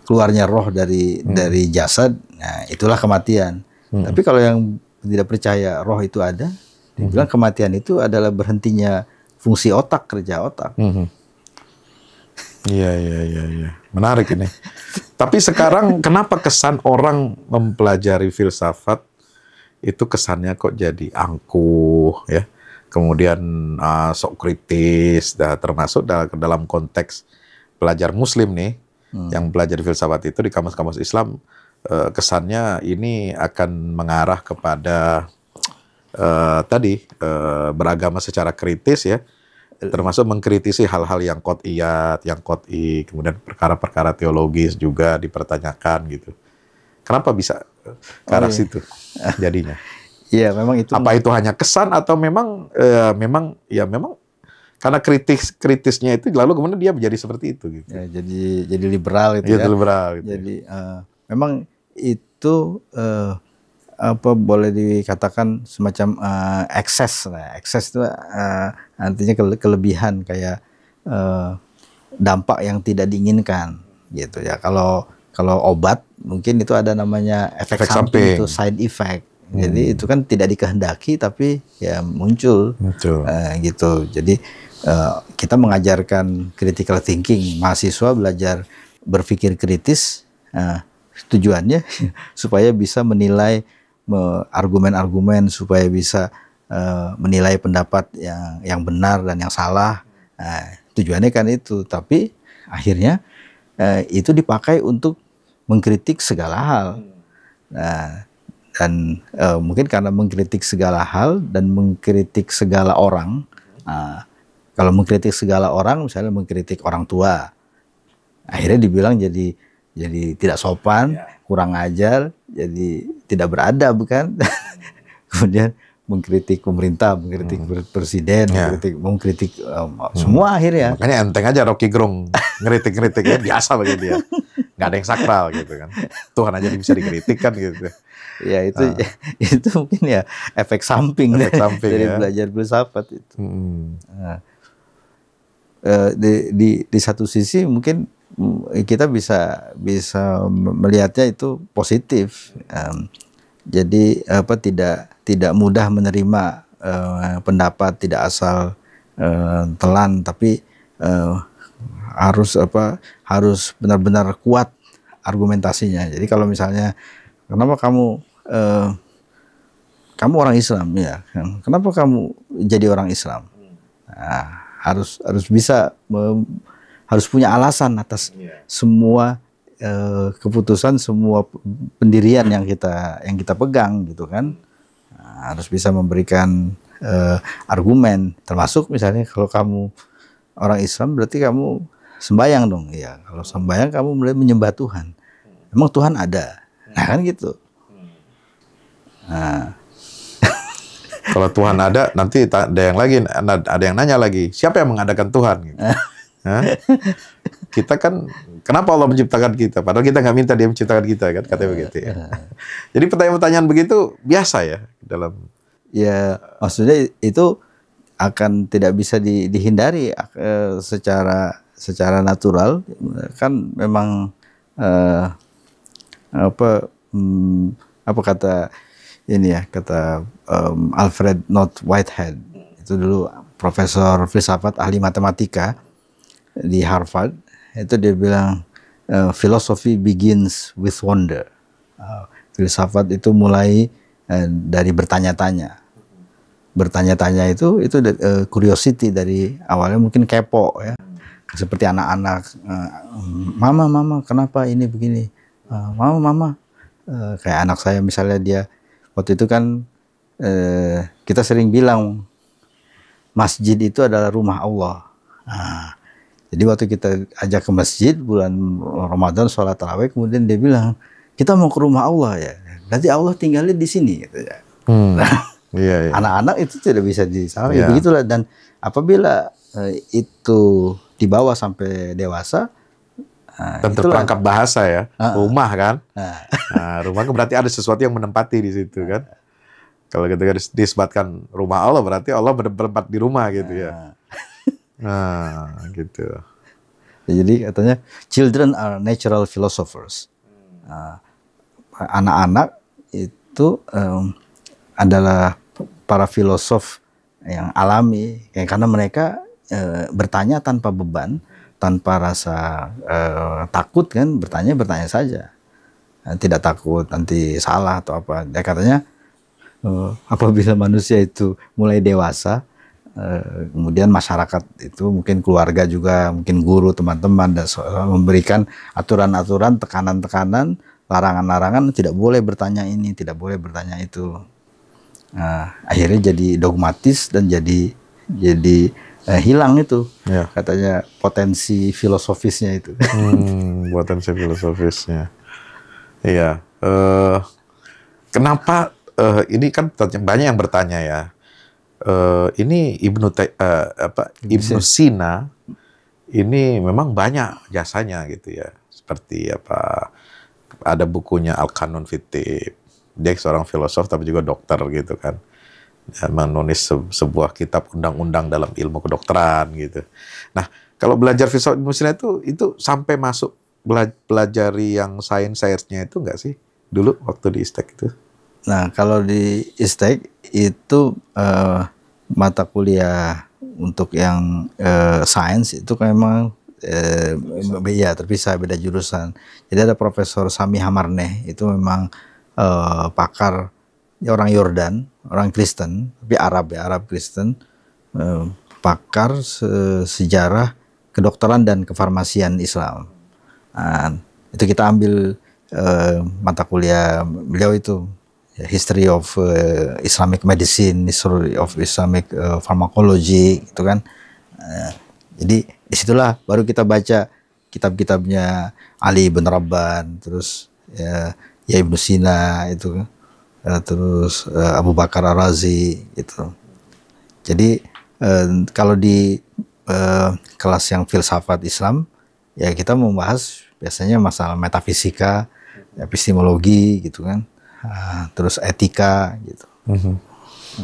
keluarnya roh dari jasad, nah itulah kematian. Tapi kalau yang tidak percaya roh itu ada, dibilang kematian itu adalah berhentinya fungsi otak, kerja otak. Iya. Menarik ini. Tapi sekarang kenapa kesan orang mempelajari filsafat itu kesannya kok jadi angkuh ya? Kemudian sok kritis, termasuk dalam konteks pelajar Muslim nih, yang belajar filsafat itu di kamus-kamus Islam, kesannya ini akan mengarah kepada beragama secara kritis ya. Termasuk mengkritisi hal-hal yang qot'iyat, yang qot'i, kemudian perkara-perkara teologis juga dipertanyakan gitu. Kenapa bisa ke arah situ jadinya? Iya, memang itu. Apa itu hanya kesan atau memang karena kritisnya itu lalu kemudian dia menjadi seperti itu gitu. Ya, jadi liberal itu ya. Liberal gitu. Jadi memang itu boleh dikatakan semacam ekses. Nah, ekses itu artinya kelebihan, kayak dampak yang tidak diinginkan gitu ya. Kalau obat mungkin itu ada namanya efek samping, itu side effect. Jadi itu kan tidak dikehendaki tapi ya muncul. Gitu. Jadi kita mengajarkan critical thinking, mahasiswa belajar berpikir kritis. Tujuannya supaya bisa menilai argumen-argumen, supaya bisa menilai pendapat yang benar dan yang salah. Tujuannya kan itu, tapi akhirnya itu dipakai untuk mengkritik segala hal. Dan mungkin karena mengkritik segala hal dan mengkritik segala orang. Kalau mengkritik segala orang, misalnya mengkritik orang tua, akhirnya dibilang jadi tidak sopan, kurang ajar, jadi tidak beradab, kan? Kemudian mengkritik pemerintah, mengkritik presiden, mengkritik semua akhirnya. Makanya enteng aja Rocky Gerung ngeritik-ngeritiknya biasa bagi dia. Nggak ada yang sakral gitu kan. Tuhan aja bisa dikritik kan gitu. Ya itu mungkin ya efek samping dari belajar filsafat itu. Di satu sisi mungkin kita bisa melihatnya itu positif. Jadi tidak mudah menerima pendapat, tidak asal telan, tapi harus benar-benar kuat argumentasinya. Jadi kalau misalnya, kenapa kamu orang Islam ya? Kenapa kamu jadi orang Islam? Nah, harus bisa harus punya alasan atas semua keputusan, semua pendirian yang kita pegang gitu kan. Nah, harus bisa memberikan argumen, termasuk misalnya kalau kamu orang Islam berarti kamu sembahyang dong. Ya, kalau sembahyang kamu mulai menyembah Tuhan. Emang Tuhan ada? Nah, kan gitu. Nah. Kalau Tuhan ada, nanti ada yang nanya lagi, siapa yang mengadakan Tuhan? Gitu. Kita kan, kenapa Allah menciptakan kita? Padahal kita nggak minta Dia menciptakan kita, kan? Katanya begitu ya. Jadi pertanyaan-pertanyaan begitu biasa ya dalam. Ya, maksudnya itu akan tidak bisa dihindari secara natural, kan memang kata Alfred North Whitehead, itu dulu profesor filsafat ahli matematika di Harvard, itu dia bilang philosophy begins with wonder. Filsafat itu mulai dari bertanya-tanya. Bertanya-tanya itu curiosity, dari awalnya mungkin kepo ya, seperti anak-anak, mama kenapa ini begini, mama kayak anak saya misalnya, dia waktu itu kan kita sering bilang masjid itu adalah rumah Allah. Jadi waktu kita ajak ke masjid bulan Ramadan sholat tarawih, kemudian dia bilang kita mau ke rumah Allah ya, berarti Allah tinggalnya di sini gitu ya. Iya. Anak-anak itu tidak bisa disalahkan. Ya, begitulah. Dan apabila itu dibawa sampai dewasa, dan terperangkap bahasa ya, rumah kan. Rumah kan berarti ada sesuatu yang menempati di situ kan. Kalau ketika disebatkan rumah Allah, berarti Allah bertempat di rumah gitu ya. Gitu. Jadi katanya children are natural philosophers. Anak-anak itu adalah para filosof yang alami, karena mereka bertanya tanpa beban, tanpa rasa takut kan, bertanya saja, tidak takut nanti salah atau apa. Dia katanya apabila manusia itu mulai dewasa, kemudian masyarakat itu mungkin keluarga juga, mungkin guru, teman-teman, dan memberikan aturan-aturan, tekanan-tekanan, larangan-larangan, tidak boleh bertanya ini, tidak boleh bertanya itu. Akhirnya jadi dogmatis dan jadi hilang itu, katanya potensi filosofisnya itu. Potensi filosofisnya. Iya. Kenapa ini kan banyak yang bertanya ya. Ini Ibnu Sina ini memang banyak jasanya gitu ya. Seperti ada bukunya Al-Qanun fit Tibb. Dia seorang filosof tapi juga dokter gitu kan. Dia menulis sebuah kitab undang-undang dalam ilmu kedokteran gitu. Nah, kalau belajar filsafat Ibnu Sina itu sampai masuk pelajari yang sainsnya itu enggak sih dulu waktu di ISTEK itu? Nah, kalau di ISTEK itu mata kuliah untuk yang sains itu memang terpisah, beda jurusan. Jadi ada Profesor Sami Hamarneh, itu memang pakar, orang Yordan, orang Kristen, tapi Arab Kristen, pakar sejarah kedokteran dan kefarmasian Islam. Itu kita ambil mata kuliah beliau itu, History of Islamic Medicine, History of Islamic Pharmacology, gitu kan. Jadi disitulah baru kita baca kitab-kitabnya Ali bin Rabban, terus ya Ibnu Sina itu, terus Abu Bakar Ar-Razi gitu. Jadi kalau di kelas yang filsafat Islam, ya kita membahas biasanya masalah metafisika, epistemologi gitu kan. Terus etika gitu.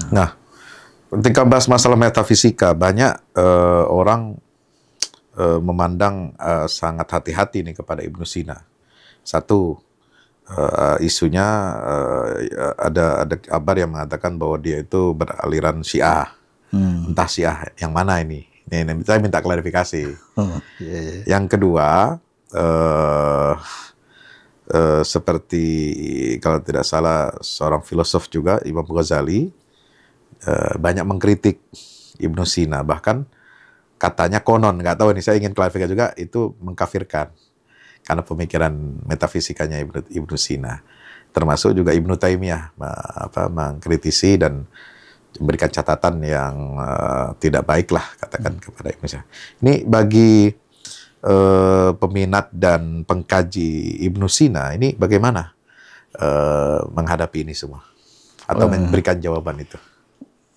Nah, ketika bahas masalah metafisika, banyak orang memandang sangat hati-hati nih kepada Ibnu Sina. Satu, isunya ada kabar yang mengatakan bahwa dia itu beraliran Syiah. Entah Syiah yang mana ini? Ini saya minta klarifikasi. Yang kedua, seperti kalau tidak salah seorang filosof juga, Imam Ghazali, banyak mengkritik Ibnu Sina, bahkan katanya konon, nggak tahu ini, saya ingin klarifikasi juga, itu mengkafirkan karena pemikiran metafisikanya Ibnu Sina. Termasuk juga Ibnu Taimiyah mengkritisi dan memberikan catatan yang tidak baik lah, katakan kepada Ibnu Sina. Ini bagi peminat dan pengkaji Ibnu Sina ini bagaimana menghadapi ini semua atau memberikan jawaban itu?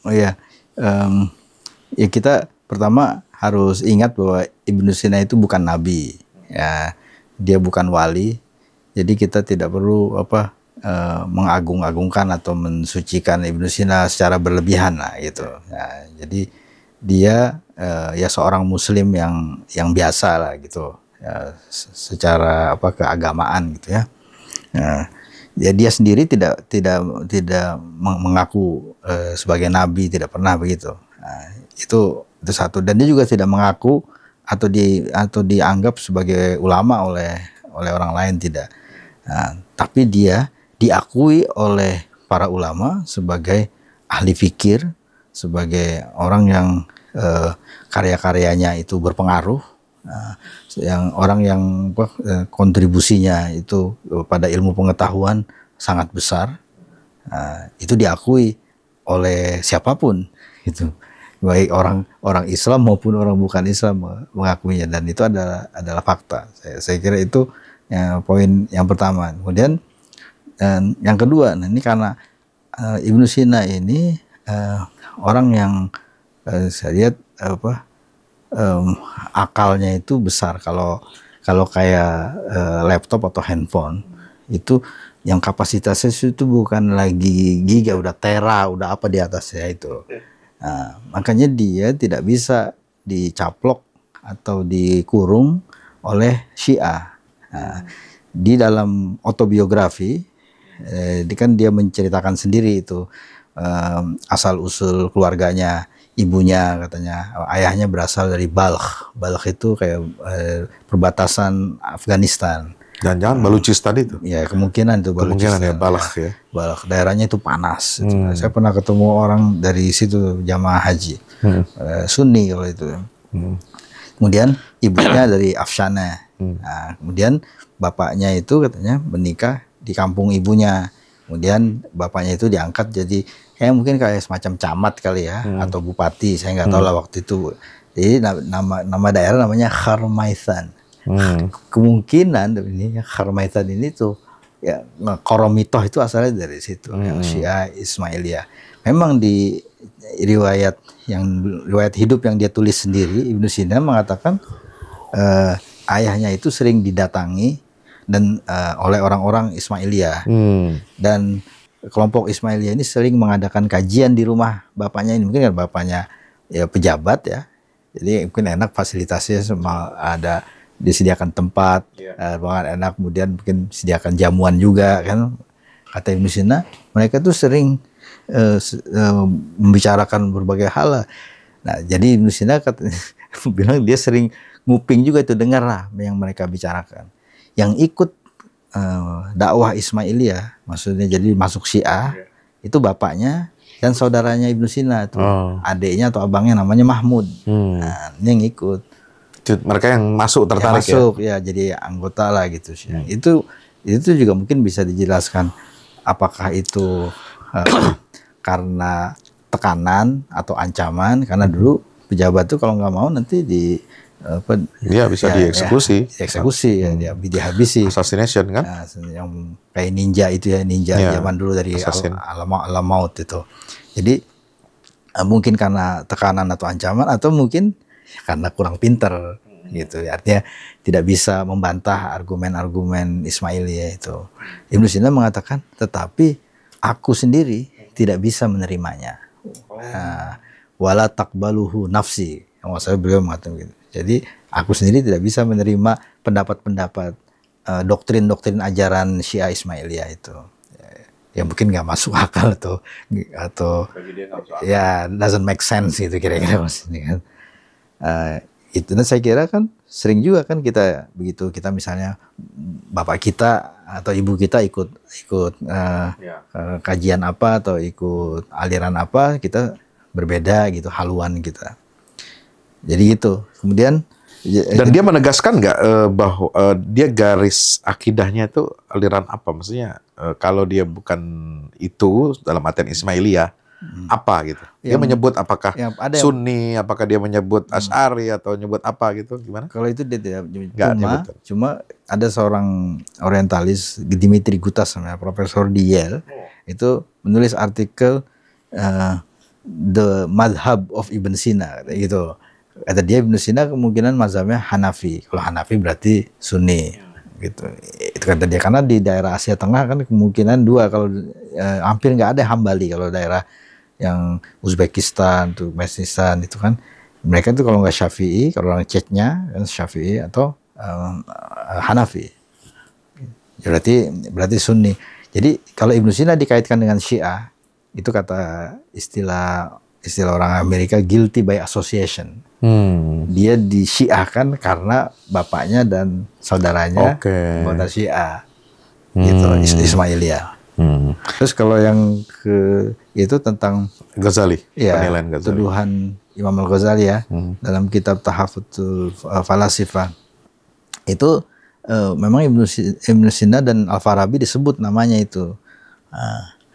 Ya kita pertama harus ingat bahwa Ibnu Sina itu bukan nabi, ya, dia bukan wali, jadi kita tidak perlu mengagung-agungkan atau mensucikan Ibnu Sina secara berlebihan lah gitu. Ya, jadi dia ya seorang Muslim yang biasa lah gitu, ya, secara keagamaan gitu ya. Ya dia sendiri tidak mengaku sebagai nabi, tidak pernah begitu. Itu satu, dan dia juga tidak mengaku atau dianggap sebagai ulama oleh orang lain, tidak. Tapi dia diakui oleh para ulama sebagai ahli fikir, sebagai orang yang karya-karyanya itu berpengaruh, yang orang yang kontribusinya itu pada ilmu pengetahuan sangat besar, itu diakui oleh siapapun itu, baik orang Islam maupun orang bukan Islam mengakuinya, dan itu adalah fakta. Saya kira itu poin yang pertama. Kemudian yang kedua, ini karena Ibnu Sina ini orang yang saya lihat akalnya itu besar. Kalau kayak laptop atau handphone itu yang kapasitasnya itu bukan lagi giga, udah tera, udah apa di atasnya itu. Nah, makanya dia tidak bisa dicaplok atau dikurung oleh Syiah. Nah, di dalam autobiografi, kan dia menceritakan sendiri itu asal usul keluarganya, ibunya katanya, ayahnya berasal dari Balkh. Balkh itu kayak perbatasan Afghanistan. Jangan-jangan Baluchistan itu? Ya kemungkinan itu Baluchistan. Kemungkinan ya, Balkh ya. Balkh, daerahnya itu panas. Saya pernah ketemu orang dari situ, jamaah haji, Sunni kalau itu. Kemudian ibunya dari Afshana. Nah, kemudian bapaknya itu katanya menikah di kampung ibunya. Kemudian bapaknya itu diangkat jadi mungkin kayak semacam camat kali ya, atau bupati, saya nggak tahu lah waktu itu. Jadi nama daerah namanya Kharmaithan. Kemungkinan ini Kharmaithan ini tuh ya Koromitoh itu asalnya dari situ, yang Syiah Ismailiyah. Memang di riwayat hidup yang dia tulis sendiri, Ibnu Sina mengatakan ayahnya itu sering didatangi dan oleh orang-orang Ismailiyah, dan kelompok Ismailiyah ini sering mengadakan kajian di rumah bapaknya ini. Mungkin kan bapaknya ya pejabat ya, jadi mungkin enak fasilitasnya, semua ada, disediakan tempat, ruangan enak, kemudian mungkin sediakan jamuan juga kan. Kata Ibnu Sina, mereka tuh sering membicarakan berbagai hal. Nah, jadi Ibnu Sina bilang dia sering nguping juga itu, dengar lah yang mereka bicarakan. Yang ikut dakwah Ismailiyah, maksudnya jadi masuk Syiah, itu bapaknya dan saudaranya Ibnu Sina tuh, adiknya atau abangnya namanya Mahmud. Nah, ini yang ikut. Mereka yang masuk, tertarik yang masuk, ya jadi anggota lah gitu sih. Itu juga mungkin bisa dijelaskan apakah itu karena tekanan atau ancaman, karena dulu pejabat tuh kalau nggak mau nanti bisa dieksekusi. Dieksekusi, ya dihabisi. Assassination kan? Nah, yang kayak ninja itu ya, ninja zaman dulu dari alam maut itu. Jadi mungkin karena tekanan atau ancaman, atau mungkin karena kurang pinter gitu. Artinya tidak bisa membantah argumen-argumen Ismailiyah itu. Ibnu Sina mengatakan, tetapi aku sendiri tidak bisa menerimanya. Wala taqbaluhu nafsi. Maksudnya beliau mengatakan gitu. Jadi aku sendiri tidak bisa menerima pendapat-pendapat doktrin-doktrin ajaran Syiah Ismailiyah itu. Ya mungkin nggak masuk akal atau ya doesn't make sense gitu kira-kira maksudnya kan. Itu dan saya kira kan sering juga kan kita begitu, kita misalnya bapak kita atau ibu kita ikut kajian apa atau ikut aliran apa, kita berbeda gitu haluan kita. Jadi gitu. Kemudian dan dia menegaskan nggak bahwa dia garis akidahnya itu aliran apa? Maksudnya kalau dia bukan itu dalam artian Ismailiyah, apa gitu? Dia menyebut apakah Sunni, apakah dia menyebut Asy'ari atau menyebut apa gitu? Gimana? Kalau itu dia tidak menyebut. Cuma ada seorang orientalis, Dimitri Gutas namanya, profesor di Yale, itu menulis artikel The Madhab of Ibn Sina gitu. Kata dia Ibnu Sina kemungkinan mazhabnya Hanafi. Kalau Hanafi berarti Sunni gitu. Itu kata dia, karena di daerah Asia Tengah kan kemungkinan dua, kalau hampir nggak ada Hambali. Kalau daerah yang Uzbekistan, Turkmenistan itu kan mereka itu kalau nggak Syafi'i, kalau orang Cechnya kan Syafi'i atau Hanafi. Berarti Sunni. Jadi kalau Ibnu Sina dikaitkan dengan Syiah, itu kata istilah orang Amerika guilty by association. Dia disyiahkan karena bapaknya dan saudaranya anggota Syiah, gitu, Ismailiyah. Terus kalau yang itu tentang Ghazali, ya, penilaian Ghazali, tuduhan Imam Al-Ghazali ya, dalam kitab Tahafutul Falasifah itu memang Ibnu Sina dan Al-Farabi disebut namanya itu.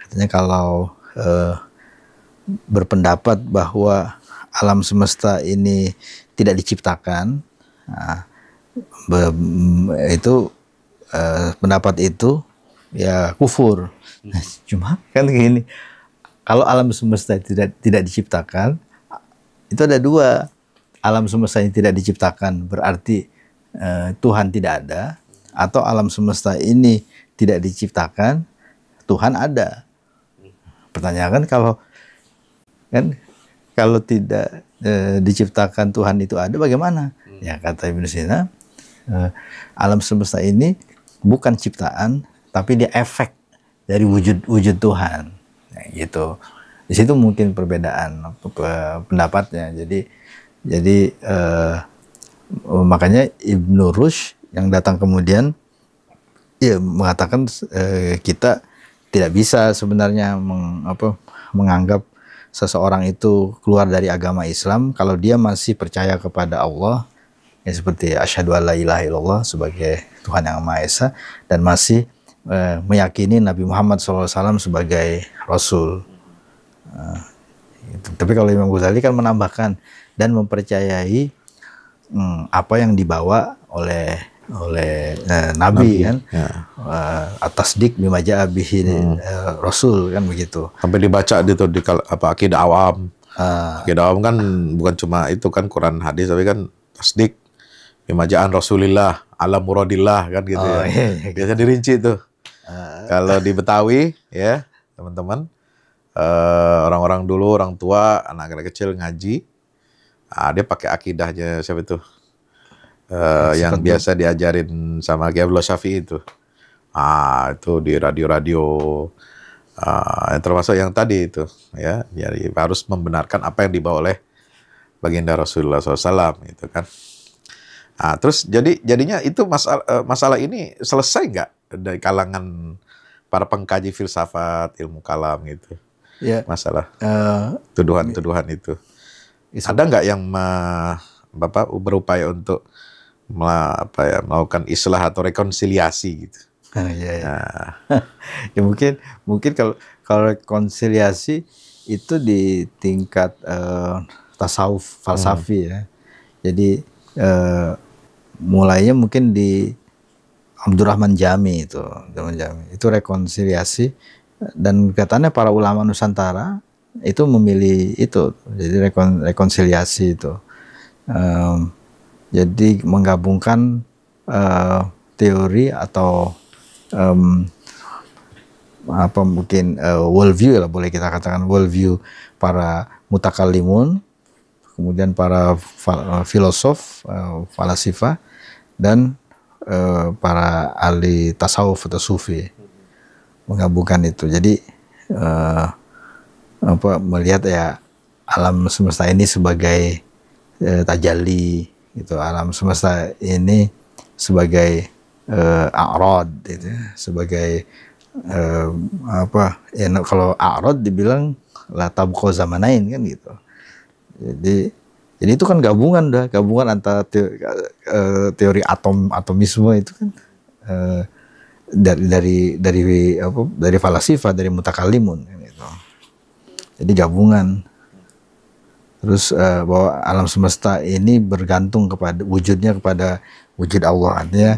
Katanya kalau berpendapat bahwa alam semesta ini tidak diciptakan, itu pendapat itu ya kufur. Cuma kan gini, kalau alam semesta tidak diciptakan, itu ada dua. Alam semesta ini tidak diciptakan berarti Tuhan tidak ada, atau alam semesta ini tidak diciptakan, Tuhan ada. Pertanyaan kalau tidak diciptakan Tuhan itu ada, bagaimana? Ya kata Ibnu Sina, alam semesta ini bukan ciptaan, tapi dia efek dari wujud Tuhan. Nah, gitu. Di situ mungkin perbedaan pendapatnya. Jadi makanya Ibnu Rushd yang datang kemudian ya mengatakan kita tidak bisa sebenarnya menganggap seseorang itu keluar dari agama Islam kalau dia masih percaya kepada Allah, ya seperti asyhadu alla ilaha illallah sebagai Tuhan yang Maha Esa, dan masih meyakini Nabi Muhammad SAW sebagai Rasul. Tapi kalau Imam Ghazali kan menambahkan dan mempercayai apa yang dibawa oleh Nabi kan, ya. Atasdik bima ja'a bihi Rasul kan begitu. Sampai dibaca gitu di akidah awam. Akidah awam kan bukan cuma itu kan Quran hadis, tapi kan tasdik bima ja'an Rasulillah ala muradillah kan gitu ya. Iya. Biasa dirinci tuh. Kalau di Betawi ya teman-teman, orang-orang dulu, orang tua, anak-anak kecil ngaji, dia pakai akidahnya siapa itu? Yang biasa diajarin sama Kiai Abdullah Syafi'i itu. Itu di radio-radio, termasuk yang tadi itu ya. Jadi harus membenarkan apa yang dibawa oleh baginda Rasulullah SAW itu kan. Terus jadinya itu masalah ini selesai nggak dari kalangan para pengkaji filsafat, ilmu kalam gitu? Ya. Masalah tuduhan-tuduhan itu. Ada nggak yang Bapak berupaya untuk melakukan islah atau rekonsiliasi gitu? Ya mungkin kalau rekonsiliasi itu di tingkat tasawuf falsafi ya. Jadi mulainya mungkin di Abdurrahman Jami itu rekonsiliasi, dan katanya para ulama Nusantara itu memilih itu, jadi rekonsiliasi itu. Jadi menggabungkan teori atau mungkin worldview lah, boleh kita katakan worldview para mutakallimun, kemudian para filosof, falasifah, dan para ahli tasawuf atau sufi, menggabungkan itu. Jadi melihat ya alam semesta ini sebagai tajalli gitu, alam semesta ini sebagai a'rad gitu, sebagai kalau a'rad dibilang la tabqa zamanain kan gitu. Jadi itu kan gabungan antara teori atomisme itu kan dari falasifah, dari mutakallimun kan gitu. Jadi gabungan. Terus bahwa alam semesta ini bergantung kepada wujud Allah. Artinya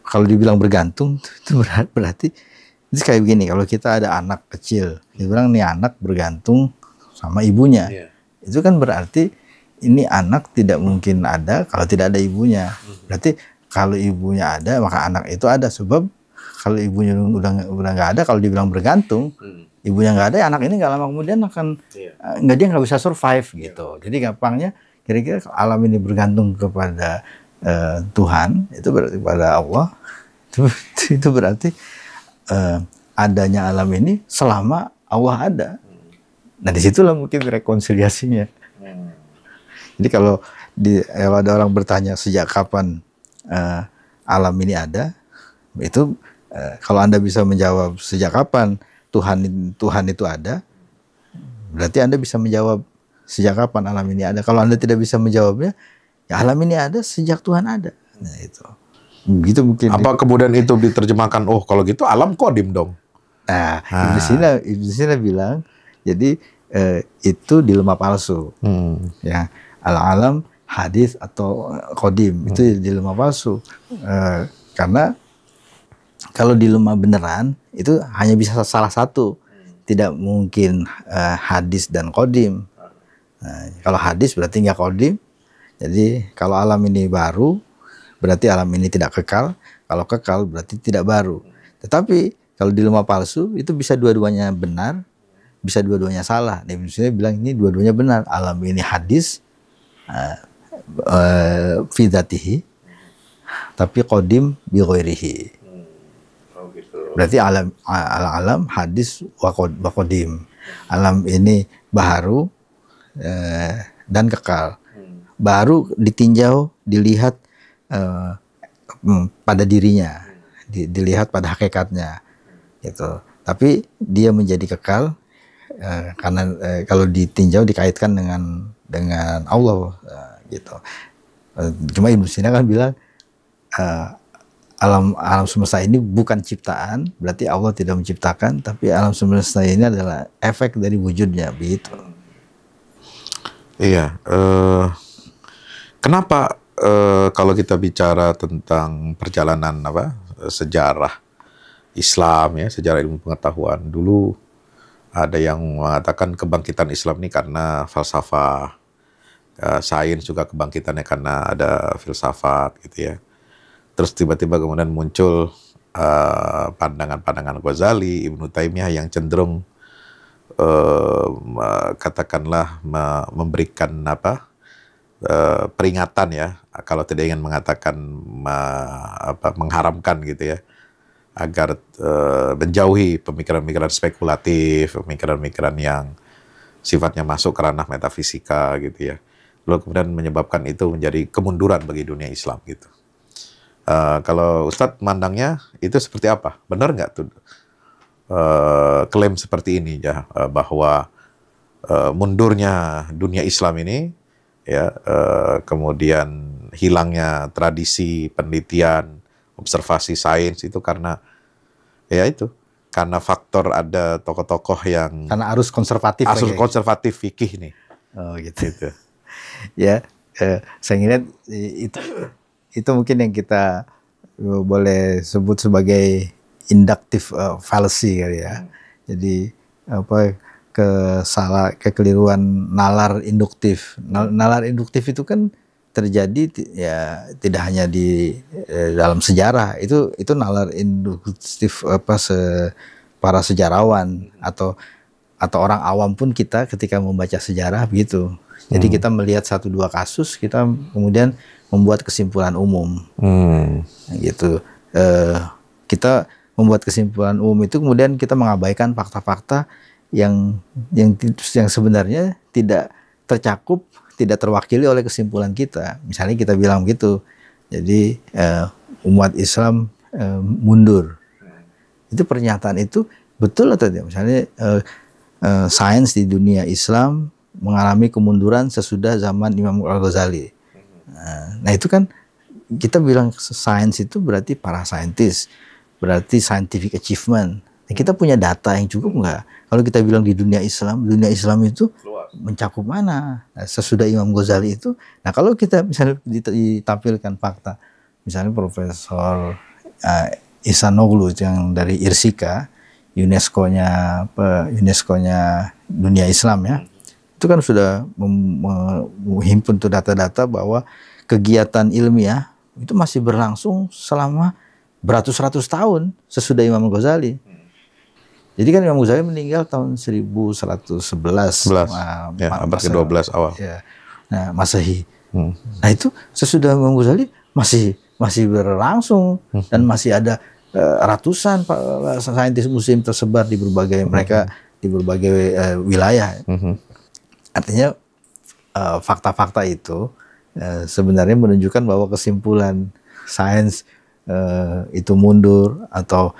kalau dibilang bergantung itu berarti itu kayak begini, kalau kita ada anak kecil, dibilang nih anak bergantung sama ibunya. Yeah. Itu kan berarti ini anak tidak mungkin ada kalau tidak ada ibunya. Berarti kalau ibunya ada maka anak itu ada, sebab kalau ibunya udah nggak ada, kalau dibilang bergantung, ibunya nggak ada, ya anak ini nggak lama kemudian akan dia nggak bisa survive gitu. Jadi gampangnya kira-kira alam ini bergantung kepada Tuhan, itu berarti kepada Allah. Itu berarti adanya alam ini selama Allah ada. Nah disitulah mungkin rekonsiliasinya. Jadi kalau ada orang bertanya sejak kapan alam ini ada, itu kalau Anda bisa menjawab sejak kapan Tuhan itu ada, berarti Anda bisa menjawab sejak kapan alam ini ada. Kalau Anda tidak bisa menjawabnya, ya alam ini ada sejak Tuhan ada. Nah itu. Gitu mungkin. Apa kemudian itu diterjemahkan, oh kalau gitu alam qadim dong? Nah, Ibnu Sina bilang, jadi itu dilema palsu. Ya, alam hadis atau qadim itu dilema palsu. Karena kalau dilema beneran itu hanya bisa salah satu, tidak mungkin hadis dan qadim. Nah, kalau hadis berarti nggak qadim. Jadi kalau alam ini baru berarti alam ini tidak kekal, kalau kekal berarti tidak baru. Tetapi kalau dilema palsu itu bisa dua-duanya benar, bisa dua-duanya salah. Ibnu Sina bilang ini dua-duanya benar. Alam ini hadis fi dzatihi, tapi qadim bi ghairihi. Berarti alam hadis wa qadim. Alam ini baru dan kekal. Baru ditinjau, dilihat pada dirinya, dilihat pada hakikatnya, gitu. Tapi dia menjadi kekal karena kalau ditinjau dikaitkan dengan Allah, gitu. Cuma Ibnu Sina kan bilang alam semesta ini bukan ciptaan, berarti Allah tidak menciptakan, tapi alam semesta ini adalah efek dari wujudnya, begitu. Iya. Kenapa kalau kita bicara tentang perjalanan sejarah Islam ya, sejarah ilmu pengetahuan, dulu ada yang mengatakan kebangkitan Islam ini karena falsafah, sains juga kebangkitannya karena ada filsafat gitu ya. Terus tiba-tiba kemudian muncul pandangan-pandangan Ghazali, Ibnu Taimiyah yang cenderung katakanlah memberikan peringatan ya, kalau tidak ingin mengatakan mengharamkan gitu ya, agar menjauhi pemikiran-pemikiran spekulatif, pemikiran-pemikiran yang sifatnya masuk ke ranah metafisika gitu ya. Lalu kemudian menyebabkan itu menjadi kemunduran bagi dunia Islam gitu. Kalau Ustadz mandangnya itu seperti apa? Benar nggak tuh klaim seperti ini ya, bahwa mundurnya dunia Islam ini ya, kemudian hilangnya tradisi penelitian, observasi sains itu karena ya itu, karena faktor ada tokoh-tokoh yang karena arus konservatif fikih nih. Oh gitu. Ya, saya ingat itu mungkin yang kita boleh sebut sebagai inductive fallacy kali ya. Jadi kekeliruan nalar induktif. Nalar induktif itu kan terjadi ya tidak hanya di dalam sejarah. Itu nalar induktif para sejarawan atau orang awam pun kita ketika membaca sejarah begitu. Jadi kita melihat 1-2 kasus, kita kemudian membuat kesimpulan umum, gitu. Kita membuat kesimpulan umum itu kemudian kita mengabaikan fakta-fakta yang sebenarnya tidak tercakup, tidak terwakili oleh kesimpulan kita. Misalnya kita bilang begitu, jadi umat Islam mundur. Itu pernyataan itu betul atau tidak? Misalnya sains di dunia Islam mengalami kemunduran sesudah zaman Imam Al-Ghazali. Nah itu kan kita bilang sains itu berarti para saintis, berarti scientific achievement. Nah, kita punya data yang cukup nggak? Kalau kita bilang di dunia Islam itu mencakup mana? Nah, sesudah Imam Ghazali itu, nah kalau kita misalnya ditampilkan fakta, misalnya Profesor Ihsanoglu yang dari Irsika, UNESCO-nya dunia Islam ya, itu kan sudah menghimpun tuh data-data bahwa kegiatan ilmiah itu masih berlangsung selama beratus-ratus tahun sesudah Imam Ghazali. Jadi kan Imam Ghazali meninggal tahun 1111, ya, abad ke-12 awal. Ya. Nah, Masehi. Nah, itu sesudah Imam Ghazali masih berlangsung dan masih ada ratusan saintis muslim tersebar di berbagai wilayah. Artinya fakta-fakta itu sebenarnya menunjukkan bahwa kesimpulan sains itu mundur atau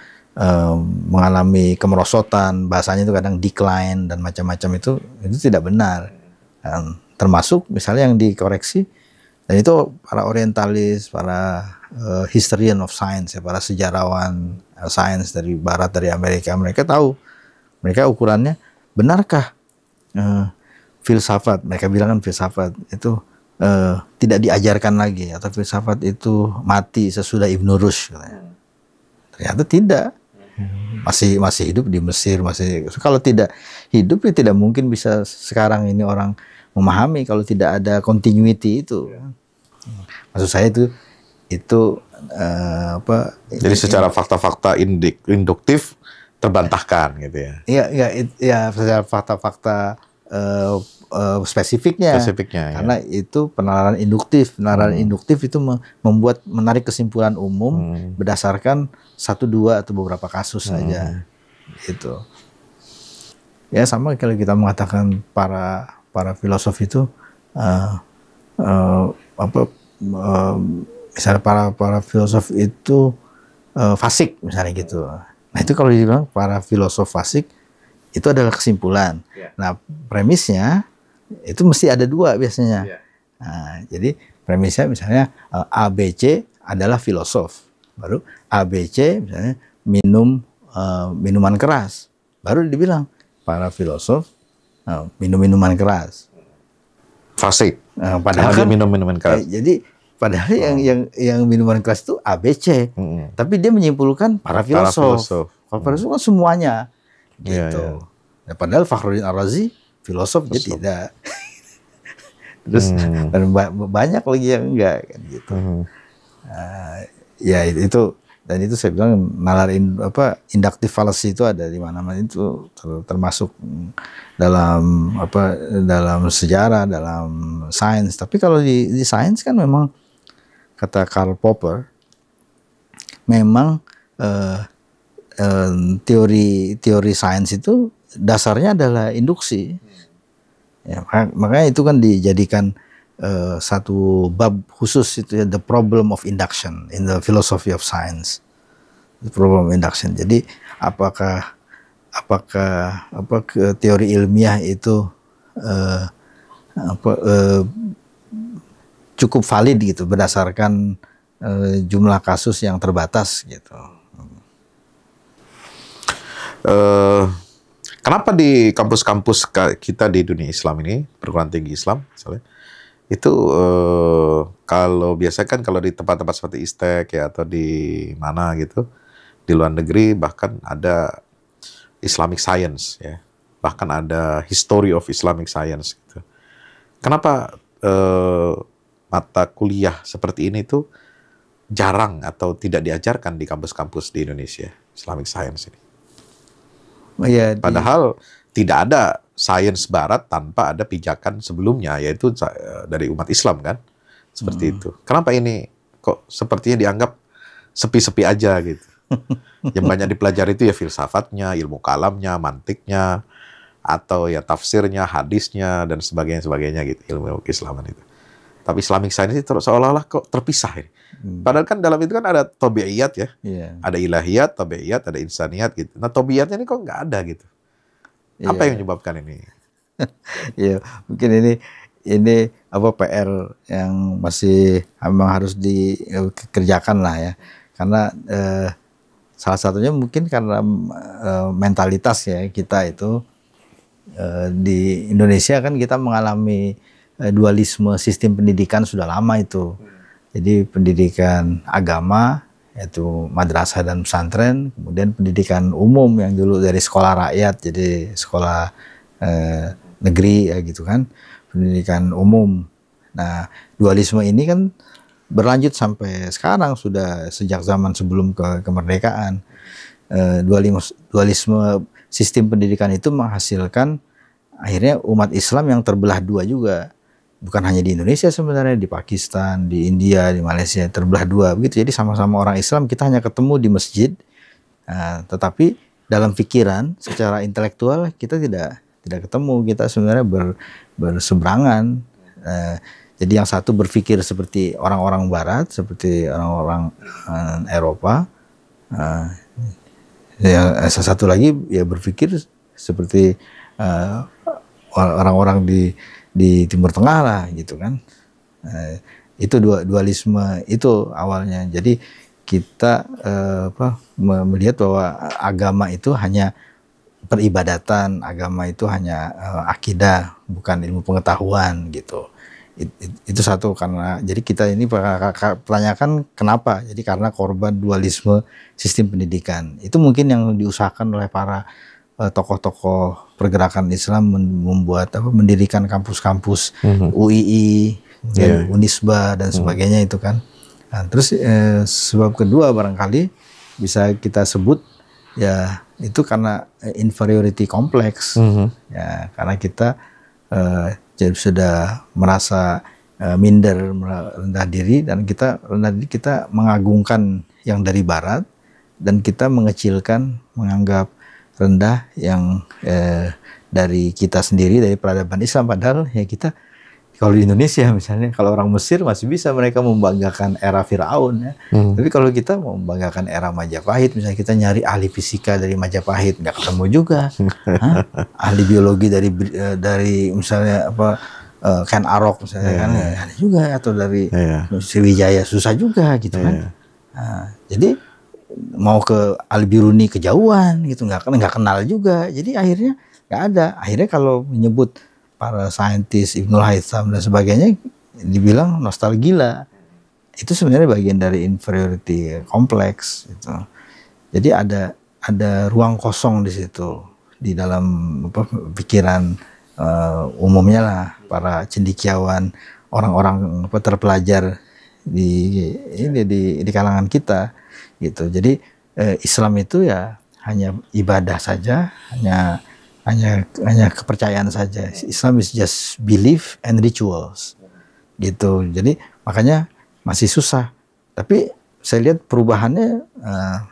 mengalami kemerosotan, bahasanya itu kadang decline dan macam-macam itu tidak benar. Termasuk misalnya yang dikoreksi, dan itu para orientalis, para historian of science, ya, para sejarawan sains dari Barat, dari Amerika, mereka tahu, mereka ukurannya benarkah filsafat, mereka bilang kan filsafat itu tidak diajarkan lagi, atau filsafat itu mati sesudah Ibn Rushd katanya. Ternyata tidak. Masih hidup di Mesir, kalau tidak hidup ya tidak mungkin bisa sekarang ini orang memahami kalau tidak ada continuity itu. Maksud saya itu jadi secara fakta-fakta induktif terbantahkan gitu ya. Iya, secara fakta-fakta spesifiknya karena itu penalaran induktif. Penalaran induktif itu membuat menarik kesimpulan umum berdasarkan 1, 2 atau beberapa kasus saja. Itu ya sama kalau kita mengatakan para filosof itu misalnya para filosof itu fasik misalnya gitu. Nah itu kalau dibilang para filosof fasik itu adalah kesimpulan. Nah premisnya itu mesti ada 2 biasanya. Nah, jadi premisnya misalnya ABC adalah filosof, baru ABC misalnya minum minuman keras, baru dibilang para filosof minum minuman keras. Fasik. Padahal dia minum minuman keras. Jadi padahal yang minuman keras itu ABC, tapi dia menyimpulkan para filosof. Para filosof kan semuanya, gitu. Nah, padahal Fakhruddin Ar-Razi filosof dia tidak. Terus banyak lagi yang enggak kan gitu. Ya itu dan itu saya bilang nalar inductive fallacy itu ada di mana-mana, itu termasuk dalam dalam sejarah, dalam sains. Tapi kalau di sains kan memang kata Karl Popper memang teori sains itu dasarnya adalah induksi. Ya, makanya itu kan dijadikan satu bab khusus itu ya, the problem of induction in the philosophy of science. The problem of induction. Jadi apakah teori ilmiah itu cukup valid gitu berdasarkan jumlah kasus yang terbatas gitu. Kenapa di kampus-kampus kita di dunia Islam ini, perguruan tinggi Islam misalnya, itu kalau biasa kan kalau di tempat-tempat seperti ISTEC ya atau di mana gitu, di luar negeri bahkan ada Islamic Science ya, bahkan ada History of Islamic Science gitu. Kenapa mata kuliah seperti ini tuh jarang atau tidak diajarkan di kampus-kampus di Indonesia, Islamic Science ini? Padahal tidak ada sains barat tanpa ada pijakan sebelumnya, yaitu dari umat Islam kan, seperti itu. Kenapa ini kok sepertinya dianggap sepi-sepi aja gitu? Yang banyak dipelajari itu ya filsafatnya, ilmu kalamnya, mantiknya, atau ya tafsirnya, hadisnya dan sebagainya gitu, ilmu keislaman itu. Tapi Islamic Science itu seolah-olah kok terpisah ini. Padahal kan dalam itu kan ada tabi'iyat ya. Ada ilahiyat, tabi'iyat, ada insaniyat gitu. Nah tabi'iyatnya ini kok nggak ada gitu. Apa yang menyebabkan ini? Ya mungkin ini PR yang masih memang harus dikerjakan lah ya. Karena salah satunya mungkin karena mentalitas ya kita itu di Indonesia kan kita mengalami dualisme sistem pendidikan sudah lama itu. Jadi pendidikan agama yaitu madrasah dan pesantren, kemudian pendidikan umum yang dulu dari sekolah rakyat jadi sekolah negeri ya gitu kan, pendidikan umum. Nah, dualisme ini kan berlanjut sampai sekarang, sudah sejak zaman sebelum kemerdekaan. Dualisme sistem pendidikan itu menghasilkan akhirnya umat Islam yang terbelah 2 juga. Bukan hanya di Indonesia sebenarnya, di Pakistan, di India, di Malaysia terbelah 2 begitu. Jadi sama-sama orang Islam, kita hanya ketemu di masjid, tetapi dalam pikiran secara intelektual kita tidak ketemu, kita sebenarnya berseberangan. Jadi yang satu berpikir seperti orang-orang Barat, seperti orang-orang Eropa, yang satu lagi ya berpikir seperti orang-orang di Timur Tengah lah gitu kan. Itu dualisme itu awalnya. Jadi kita melihat bahwa agama itu hanya peribadatan, agama itu hanya akidah, bukan ilmu pengetahuan gitu. Itu satu, karena jadi kita ini pertanyakan kenapa, jadi karena korban dualisme sistem pendidikan. Itu mungkin yang diusahakan oleh para tokoh-tokoh pergerakan Islam membuat mendirikan kampus-kampus UII, Unisba dan sebagainya itu kan. Nah, terus sebab kedua barangkali bisa kita sebut ya itu karena inferiority complex, ya karena kita sudah merasa minder, rendah diri, dan kita mengagungkan yang dari Barat, dan kita mengecilkan, menganggap rendah yang dari kita sendiri, dari peradaban Islam. Padahal ya kita, kalau di Indonesia misalnya, kalau orang Mesir masih bisa mereka membanggakan era Firaun ya. Tapi kalau kita mau membanggakan era Majapahit, misalnya kita nyari ahli fisika dari Majapahit nggak ketemu juga, ahli biologi dari misalnya Ken Arok misalnya kan ada juga, atau dari Sriwijaya susah juga gitu kan. Jadi mau ke Al-Biruni kejauhan gitu, nggak kenal juga. Jadi akhirnya nggak ada. Akhirnya kalau menyebut para saintis Ibnul Haytham dan sebagainya dibilang nostalgia. Itu sebenarnya bagian dari inferiority complex itu. Jadi ada ruang kosong di situ, di dalam pikiran umumnya lah, para cendekiawan, orang-orang terpelajar di kalangan kita gitu. Jadi Islam itu ya hanya ibadah saja, hanya kepercayaan saja. Islam is just belief and rituals gitu. Jadi makanya masih susah. Tapi saya lihat perubahannya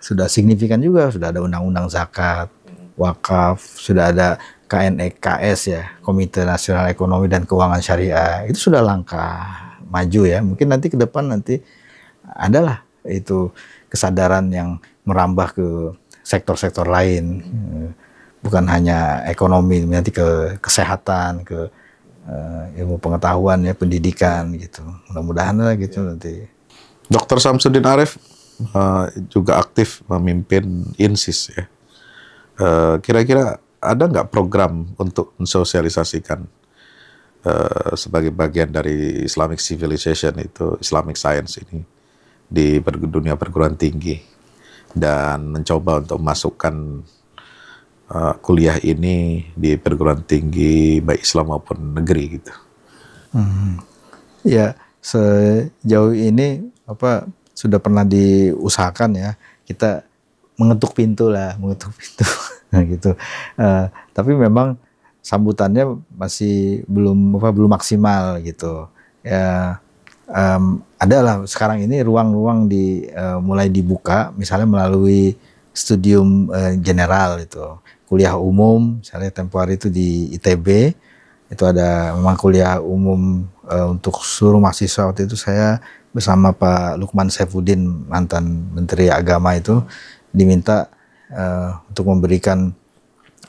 sudah signifikan juga. Sudah ada undang-undang zakat, wakaf, sudah ada KNEKS ya, Komite Nasional Ekonomi dan Keuangan Syariah. Itu sudah langkah maju ya. Mungkin nanti ke depan adalah itu kesadaran yang merambah ke sektor-sektor lain. Bukan hanya ekonomi, nanti ke kesehatan, ke ilmu pengetahuan ya, pendidikan gitu. Mudah-mudahan lah gitu nanti. Dr. Samsudin Arif juga aktif memimpin INSIS ya. Kira-kira ada nggak program untuk mensosialisasikan sebagai bagian dari Islamic Civilization itu, Islamic Science ini di dunia perguruan tinggi, dan mencoba untuk memasukkan kuliah ini di perguruan tinggi baik Islam maupun negeri gitu. Ya, sejauh ini sudah pernah diusahakan ya, kita mengetuk pintu gitu. Tapi memang sambutannya masih belum maksimal gitu. Ya, adalah sekarang ini ruang-ruang mulai dibuka, misalnya melalui studium general itu. Kuliah umum, misalnya tempo hari itu di ITB, itu ada memang kuliah umum untuk seluruh mahasiswa. Waktu itu saya bersama Pak Lukman Saifuddin, mantan Menteri Agama itu, diminta untuk memberikan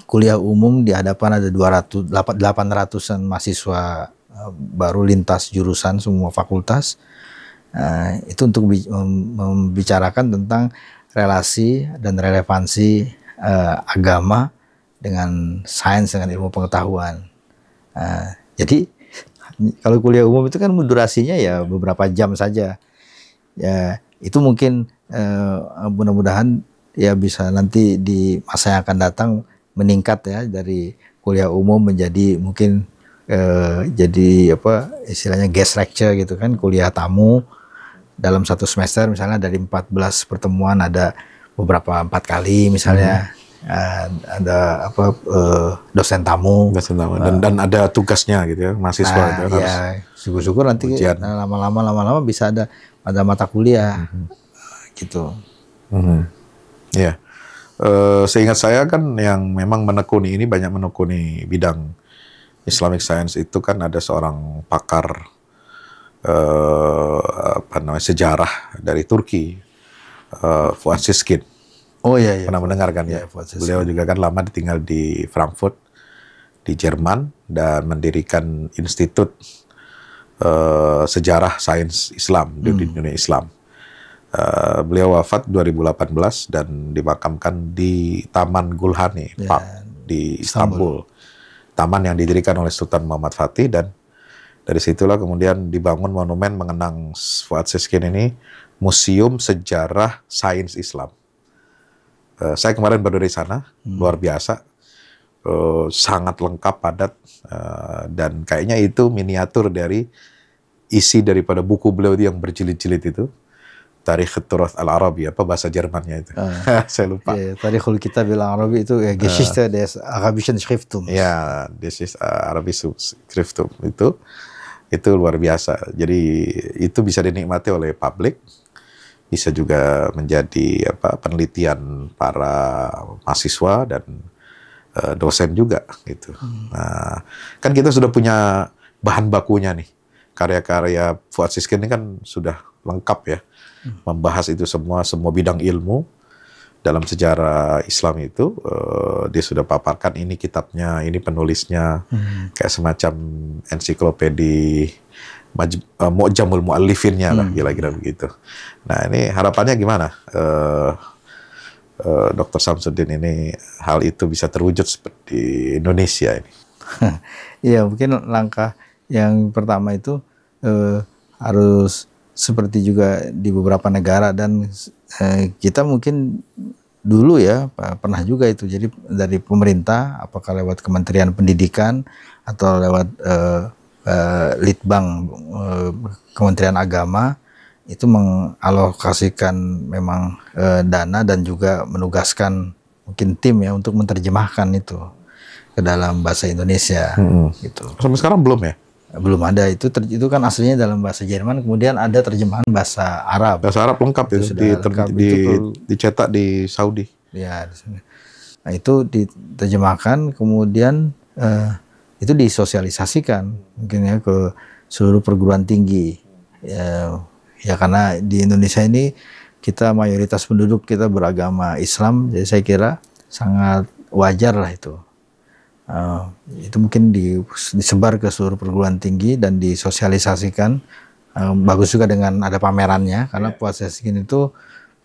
kuliah umum di hadapan ada 800-an mahasiswa baru lintas jurusan semua fakultas. Itu untuk membicarakan tentang relasi dan relevansi agama dengan sains, dengan ilmu pengetahuan. Jadi kalau kuliah umum itu kan durasinya ya beberapa jam saja. Ya itu mungkin mudah-mudahan ya bisa nanti di masa yang akan datang meningkat ya, dari kuliah umum menjadi mungkin jadi istilahnya guest lecture gitu kan, kuliah tamu dalam satu semester, misalnya dari 14 pertemuan ada beberapa 4 kali misalnya ada dosen tamu dan ada tugasnya gitu ya, mahasiswa itu harus syukur-syukur nanti lama-lama bisa ada mata kuliah gitu. Ya, seingat saya kan yang memang menekuni ini, banyak menekuni bidang Islamic Science itu kan ada seorang pakar sejarah dari Turki, Fuat Siskin. Oh iya. Pernah mendengarkan ya? Beliau juga kan lama tinggal di Frankfurt, di Jerman, dan mendirikan Institut Sejarah Sains Islam di dunia Islam. Beliau wafat 2018 dan dimakamkan di Taman Gulhane Park di Istanbul. Taman yang didirikan oleh Sultan Muhammad Fatih dan Dari situlah kemudian dibangun monumen mengenang Fuad Siskin ini, Museum Sejarah Sains Islam. Saya kemarin baru dari sana, luar biasa, sangat lengkap, padat, dan kayaknya itu miniatur dari isi daripada buku beliau yang berjilid-jilid itu. Tarikh Turath Al-Arabi, apa bahasa Jermannya itu? Saya lupa. Tarikhul Kitab Al-Arabi itu Geschichte des Arabischen Schriftums. Ya, this is Arabische Schrifttum itu luar biasa. Jadi itu bisa dinikmati oleh publik, bisa juga menjadi penelitian para mahasiswa dan dosen juga gitu. Nah, kan kita sudah punya bahan bakunya nih. Karya-karya Fuad Siskin ini kan sudah lengkap ya. Membahas itu semua bidang ilmu dalam sejarah Islam itu, dia sudah paparkan ini kitabnya, ini penulisnya, kayak semacam ensiklopedi Mu'jamul Mu'allifinnya lah, kira-kira begitu. Nah ini harapannya gimana, Dr. Samsudin, ini hal itu bisa terwujud seperti Indonesia ini? Iya, mungkin langkah yang pertama itu harus seperti juga di beberapa negara, dan kita mungkin dulu ya pernah juga itu, jadi dari pemerintah, apakah lewat Kementerian Pendidikan atau lewat Litbang Kementerian Agama, itu mengalokasikan memang dana dan juga menugaskan mungkin tim ya untuk menerjemahkan itu ke dalam bahasa Indonesia gitu. Sampai sekarang belum ya? Belum ada, itu kan aslinya dalam bahasa Jerman, kemudian ada terjemahan bahasa Arab. Bahasa Arab lengkap itu dicetak di Saudi. Ya, nah itu diterjemahkan, kemudian itu disosialisasikan mungkin ya ke seluruh perguruan tinggi. Ya karena di Indonesia ini kita mayoritas penduduk kita beragama Islam, jadi saya kira sangat wajar lah itu. Itu mungkin disebar ke seluruh perguruan tinggi dan disosialisasikan. Bagus juga dengan ada pamerannya, karena Fuad Siskin itu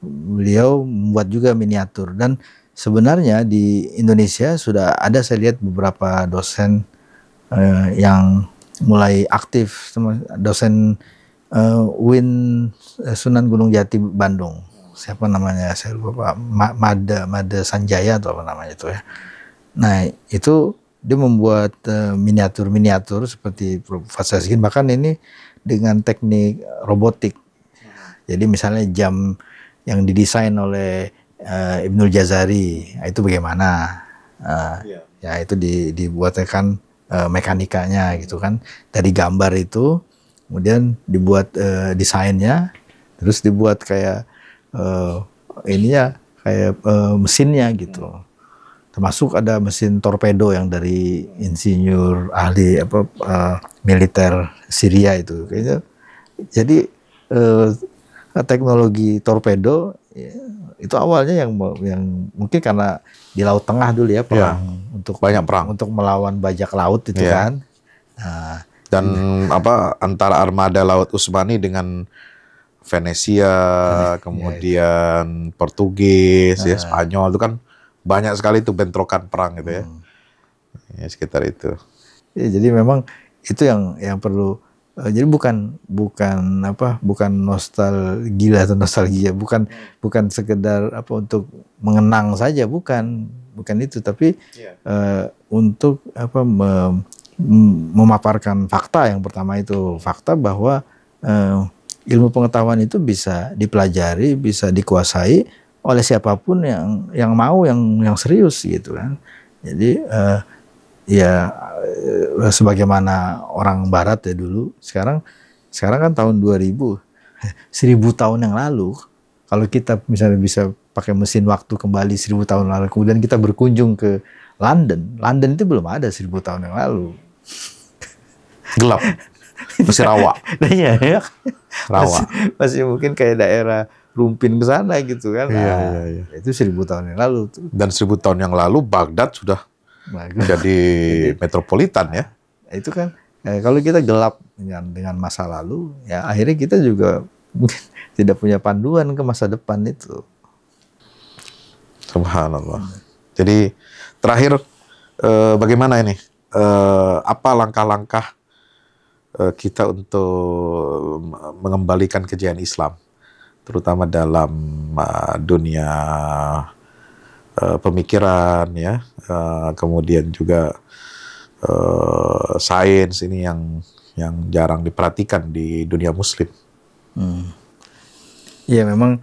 beliau membuat juga miniatur. Dan sebenarnya di Indonesia sudah ada, saya lihat beberapa dosen yang mulai aktif, dosen UIN Sunan Gunung Jati Bandung, siapa namanya saya lupa, Made Sanjaya atau apa namanya itu ya. Nah itu dia membuat miniatur seperti Fuad Siskin, bahkan ini dengan teknik robotik. Jadi misalnya jam yang didesain oleh Ibnul Jazari, itu bagaimana? Ya itu dibuatkan mekanikanya gitu kan, dari gambar itu kemudian dibuat desainnya, terus dibuat kayak ininya kayak mesinnya gitu. Termasuk ada mesin torpedo yang dari insinyur ahli militer Syria itu kayaknya. Jadi teknologi torpedo itu awalnya yang mungkin karena di Laut Tengah dulu ya, perang untuk banyak perang untuk melawan bajak laut itu kan. Nah, dan antara armada Laut Utsmani dengan Venesia, kemudian Portugis, Spanyol, itu kan banyak sekali tuh bentrokan perang gitu ya. Ya sekitar itu. Ya, jadi memang itu yang perlu. Jadi bukan nostalgia atau nostalgia, bukan sekedar untuk mengenang saja, bukan itu, tapi untuk memaparkan fakta. Yang pertama itu fakta bahwa ilmu pengetahuan itu bisa dipelajari, bisa dikuasai oleh siapapun yang mau, yang serius gitu kan. Jadi sebagaimana orang barat ya dulu, sekarang kan tahun 2000, 1000 tahun yang lalu, kalau kita misalnya bisa pakai mesin waktu kembali 1000 tahun lalu, kemudian kita berkunjung ke London itu belum ada 1000 tahun yang lalu. Gelap, masih rawa. Iya, rawa. Masih mungkin kayak daerah Rumpin ke sana gitu kan. Iya. Itu 1000 tahun yang lalu. Dan 1000 tahun yang lalu Baghdad sudah jadi metropolitan ya. Itu kan kalau kita gelap dengan masa lalu, ya akhirnya kita juga mungkin tidak punya panduan ke masa depan itu. Subhanallah. Jadi terakhir bagaimana ini? Apa langkah-langkah kita untuk mengembalikan kejayaan Islam, terutama dalam dunia pemikiran ya, kemudian juga sains ini yang jarang diperhatikan di dunia Muslim. Iya memang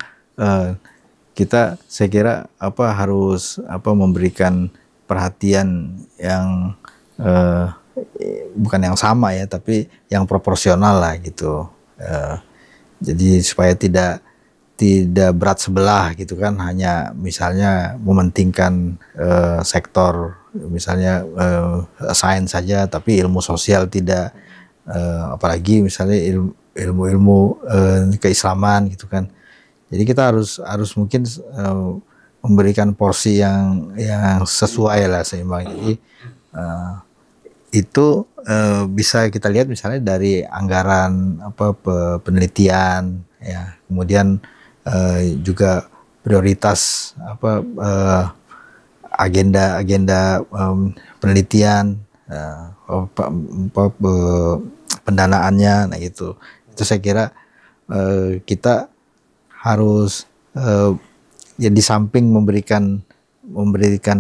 saya kira harus memberikan perhatian yang bukan yang sama ya, tapi yang proporsional lah gitu. Jadi supaya tidak berat sebelah gitu kan, hanya misalnya mementingkan sektor misalnya sains saja, tapi ilmu sosial tidak, apalagi misalnya ilmu keislaman gitu kan. Jadi kita harus mungkin memberikan porsi yang sesuai lah, seimbang. Jadi itu bisa kita lihat misalnya dari anggaran penelitian ya, kemudian juga prioritas agenda penelitian, pendanaannya, nah itu saya kira kita harus ya di samping memberikan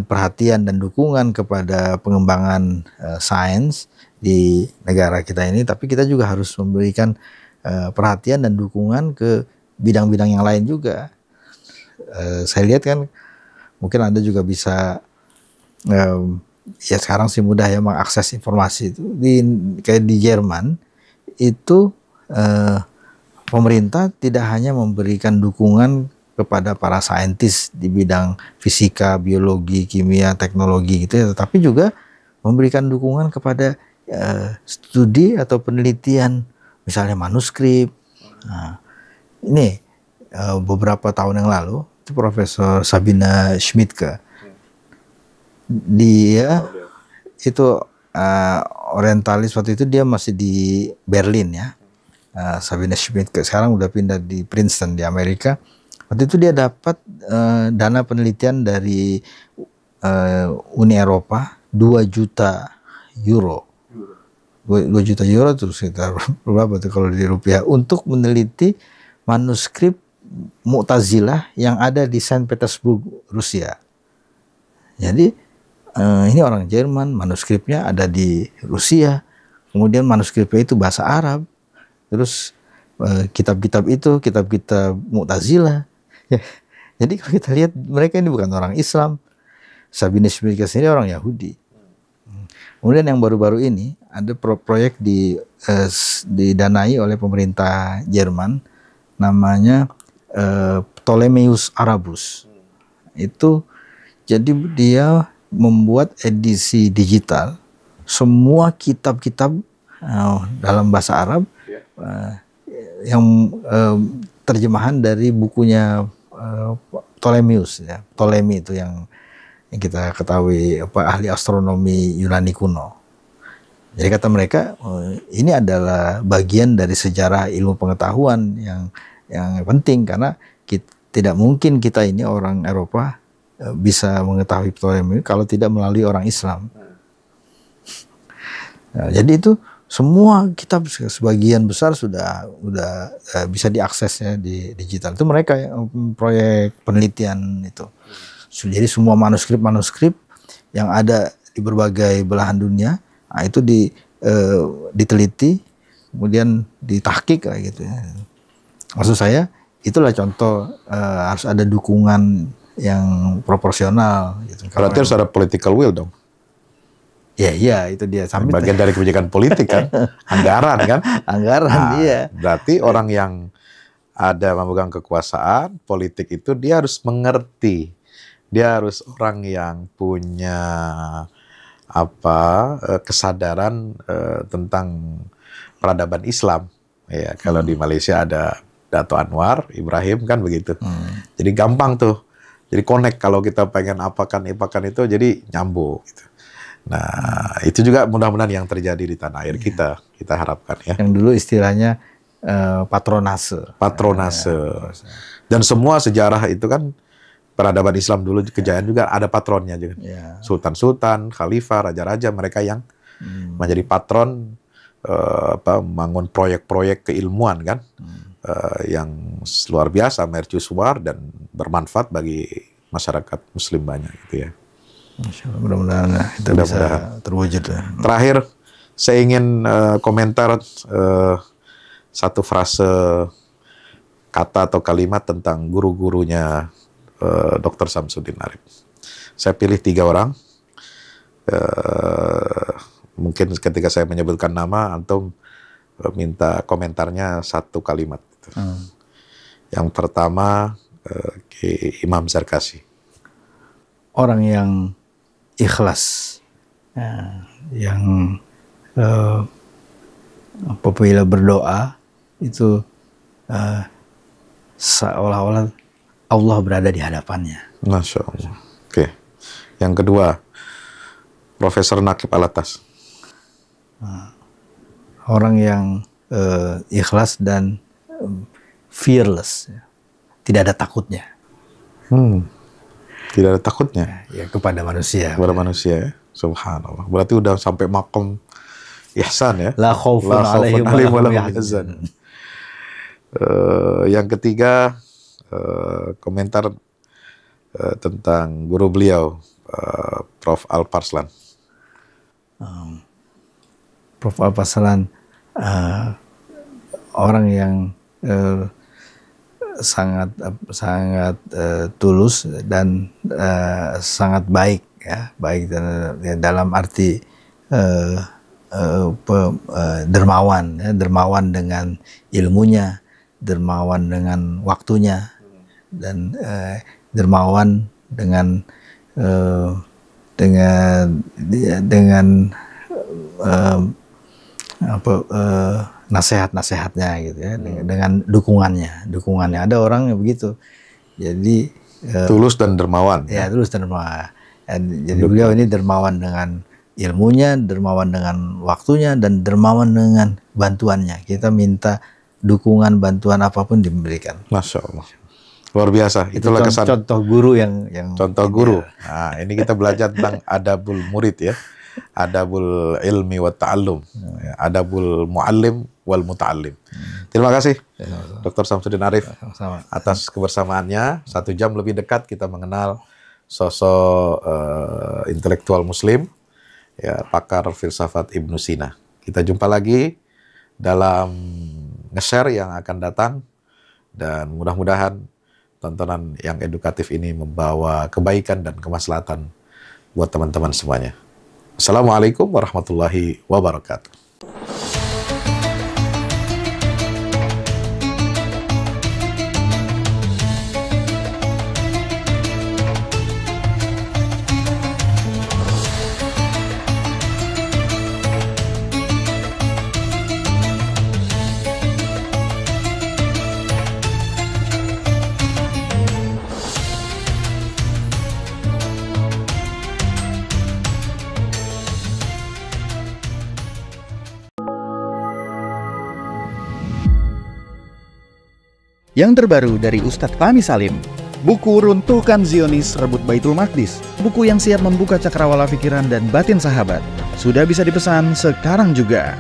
perhatian dan dukungan kepada pengembangan sains di negara kita ini, tapi kita juga harus memberikan perhatian dan dukungan ke bidang-bidang yang lain juga. Saya lihat kan, mungkin Anda juga bisa ya sekarang sih mudah ya mengakses informasi itu. Kayak di Jerman itu pemerintah tidak hanya memberikan dukungan kepada para saintis di bidang fisika, biologi, kimia, teknologi gitu ya, tetapi juga memberikan dukungan kepada studi atau penelitian, misalnya manuskrip. Nah, ini beberapa tahun yang lalu itu Profesor Sabine Schmidtke, dia itu orientalis, waktu itu dia masih di Berlin ya. Sabine Schmidtke sekarang udah pindah di Princeton di Amerika. Waktu itu dia dapat dana penelitian dari Uni Eropa 2 juta euro. 2 juta euro terus sekitar berapa tuh kalau di rupiah, untuk meneliti manuskrip Mu'tazilah yang ada di Saint Petersburg, Rusia. Jadi ini orang Jerman, manuskripnya ada di Rusia, kemudian manuskripnya itu bahasa Arab, terus kitab-kitab Mu'tazilah. Ya, jadi kalau kita lihat mereka ini bukan orang Islam. Sabine Schmidtke sendiri orang Yahudi. Kemudian yang baru-baru ini ada proyek didanai oleh pemerintah Jerman, namanya Ptolemeus Arabus. Itu jadi dia membuat edisi digital semua kitab-kitab dalam bahasa Arab yang terjemahan dari bukunya Ptolemeus ya. Ptolemy itu yang kita ketahui ahli astronomi Yunani kuno. Jadi kata mereka, ini adalah bagian dari sejarah ilmu pengetahuan yang penting, karena tidak mungkin kita ini orang Eropa bisa mengetahui Ptolemy kalau tidak melalui orang Islam. Nah, jadi itu semua kitab sebagian besar sudah bisa diaksesnya di digital. Itu mereka yang proyek penelitian itu. Jadi semua manuskrip yang ada di berbagai belahan dunia, nah itu diteliti, kemudian ditahkik kayak gitu ya. Maksud saya itulah contoh harus ada dukungan yang proporsional gitu. Berarti harus ada political will dong. Iya, itu dia. Bagian dari kebijakan politik kan, anggaran kan. Anggaran, iya. Berarti orang yang ada memegang kekuasaan politik itu dia harus mengerti, dia harus orang yang punya kesadaran tentang peradaban Islam. Ya, kalau di Malaysia ada Dato' Anwar Ibrahim kan begitu. Jadi gampang tuh. Jadi connect kalau kita pengen apakan itu jadi nyambung gitu. Nah, itu juga mudah-mudahan yang terjadi di tanah air kita harapkan ya. Yang dulu istilahnya patronase. Dan semua sejarah itu kan peradaban Islam dulu kejayaan juga ada patronnya juga. Sultan-sultan, khalifah, raja-raja, mereka yang menjadi patron membangun proyek-proyek keilmuan kan, yang luar biasa, mercusuar dan bermanfaat bagi masyarakat Muslim banyak gitu ya. Masya Allah, mudah-mudahan itu bisa terwujud. Terakhir, saya ingin komentar satu frase kata atau kalimat tentang guru-gurunya Dr. Samsudin Arif. Saya pilih 3 orang. Mungkin ketika saya menyebutkan nama, antum minta komentarnya 1 kalimat. Yang pertama, Imam Zarkashi. Orang yang ikhlas, yang apabila berdoa itu seolah-olah Allah berada di hadapannya. Masya Allah. Oke. Yang kedua, Profesor Naqib Alatas. Orang yang ikhlas dan fearless, tidak ada takutnya. Tidak ada takutnya. Ya, kepada manusia. Kepada manusia ya. Subhanallah. Berarti udah sampai makom ihsan ya. La khaufun alaihim wa lahum yahzanun. Yang ketiga, komentar tentang guru beliau, Prof. Alparslan. Prof. Alparslan orang yang sangat tulus dan sangat baik ya, baik dalam arti dermawan ya, dermawan dengan ilmunya, dermawan dengan waktunya, dan dermawan dengan nasihat-nasihatnya gitu ya, dengan dukungannya. Ada orang yang begitu. Jadi tulus dan dermawan. Ya, tulus dan dermawan. Jadi beliau ini dermawan dengan ilmunya, dermawan dengan waktunya, dan dermawan dengan bantuannya. Kita minta dukungan, bantuan apapun diberikan. Masya Allah. Luar biasa. Itulah kesan. Contoh guru yang contoh guru. Nah, ini kita belajar tentang adabul murid ya. Adabul ilmi wa ta'allum. Adabul muallim wal muta'allim. Terima kasih Dr. Samsudin Arif atas kebersamaannya. 1 jam lebih dekat kita mengenal sosok intelektual muslim, ya, pakar filsafat Ibnu Sina. Kita jumpa lagi dalam nge-share yang akan datang, dan mudah-mudahan tontonan yang edukatif ini membawa kebaikan dan kemaslahatan buat teman-teman semuanya. Assalamualaikum warahmatullahi wabarakatuh. Yang terbaru dari Ustadz Fahmi Salim, buku Runtuhkan Zionis Rebut Baitul Maqdis, buku yang siap membuka cakrawala pikiran dan batin sahabat, sudah bisa dipesan sekarang juga.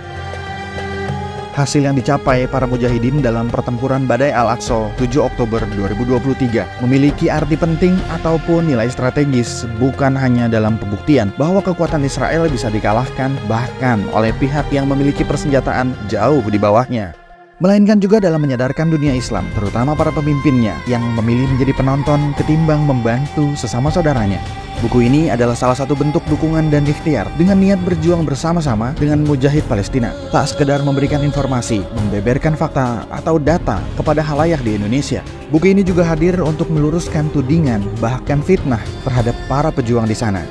Hasil yang dicapai para mujahidin dalam pertempuran Badai Al-Aqsa 7 Oktober 2023 memiliki arti penting ataupun nilai strategis, bukan hanya dalam pembuktian bahwa kekuatan Israel bisa dikalahkan bahkan oleh pihak yang memiliki persenjataan jauh di bawahnya, melainkan juga dalam menyadarkan dunia Islam, terutama para pemimpinnya yang memilih menjadi penonton ketimbang membantu sesama saudaranya. Buku ini adalah salah satu bentuk dukungan dan ikhtiar dengan niat berjuang bersama-sama dengan mujahid Palestina. Tak sekedar memberikan informasi, membeberkan fakta atau data kepada khalayak di Indonesia. Buku ini juga hadir untuk meluruskan tudingan bahkan fitnah terhadap para pejuang di sana.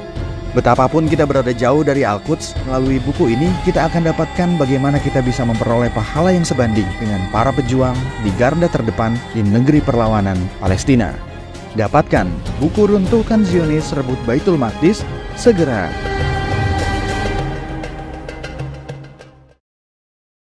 Betapapun kita berada jauh dari Al-Quds, melalui buku ini kita akan dapatkan bagaimana kita bisa memperoleh pahala yang sebanding dengan para pejuang di garda terdepan di negeri perlawanan Palestina. Dapatkan buku Runtuhkan Zionis Rebut Baitul Maqdis segera.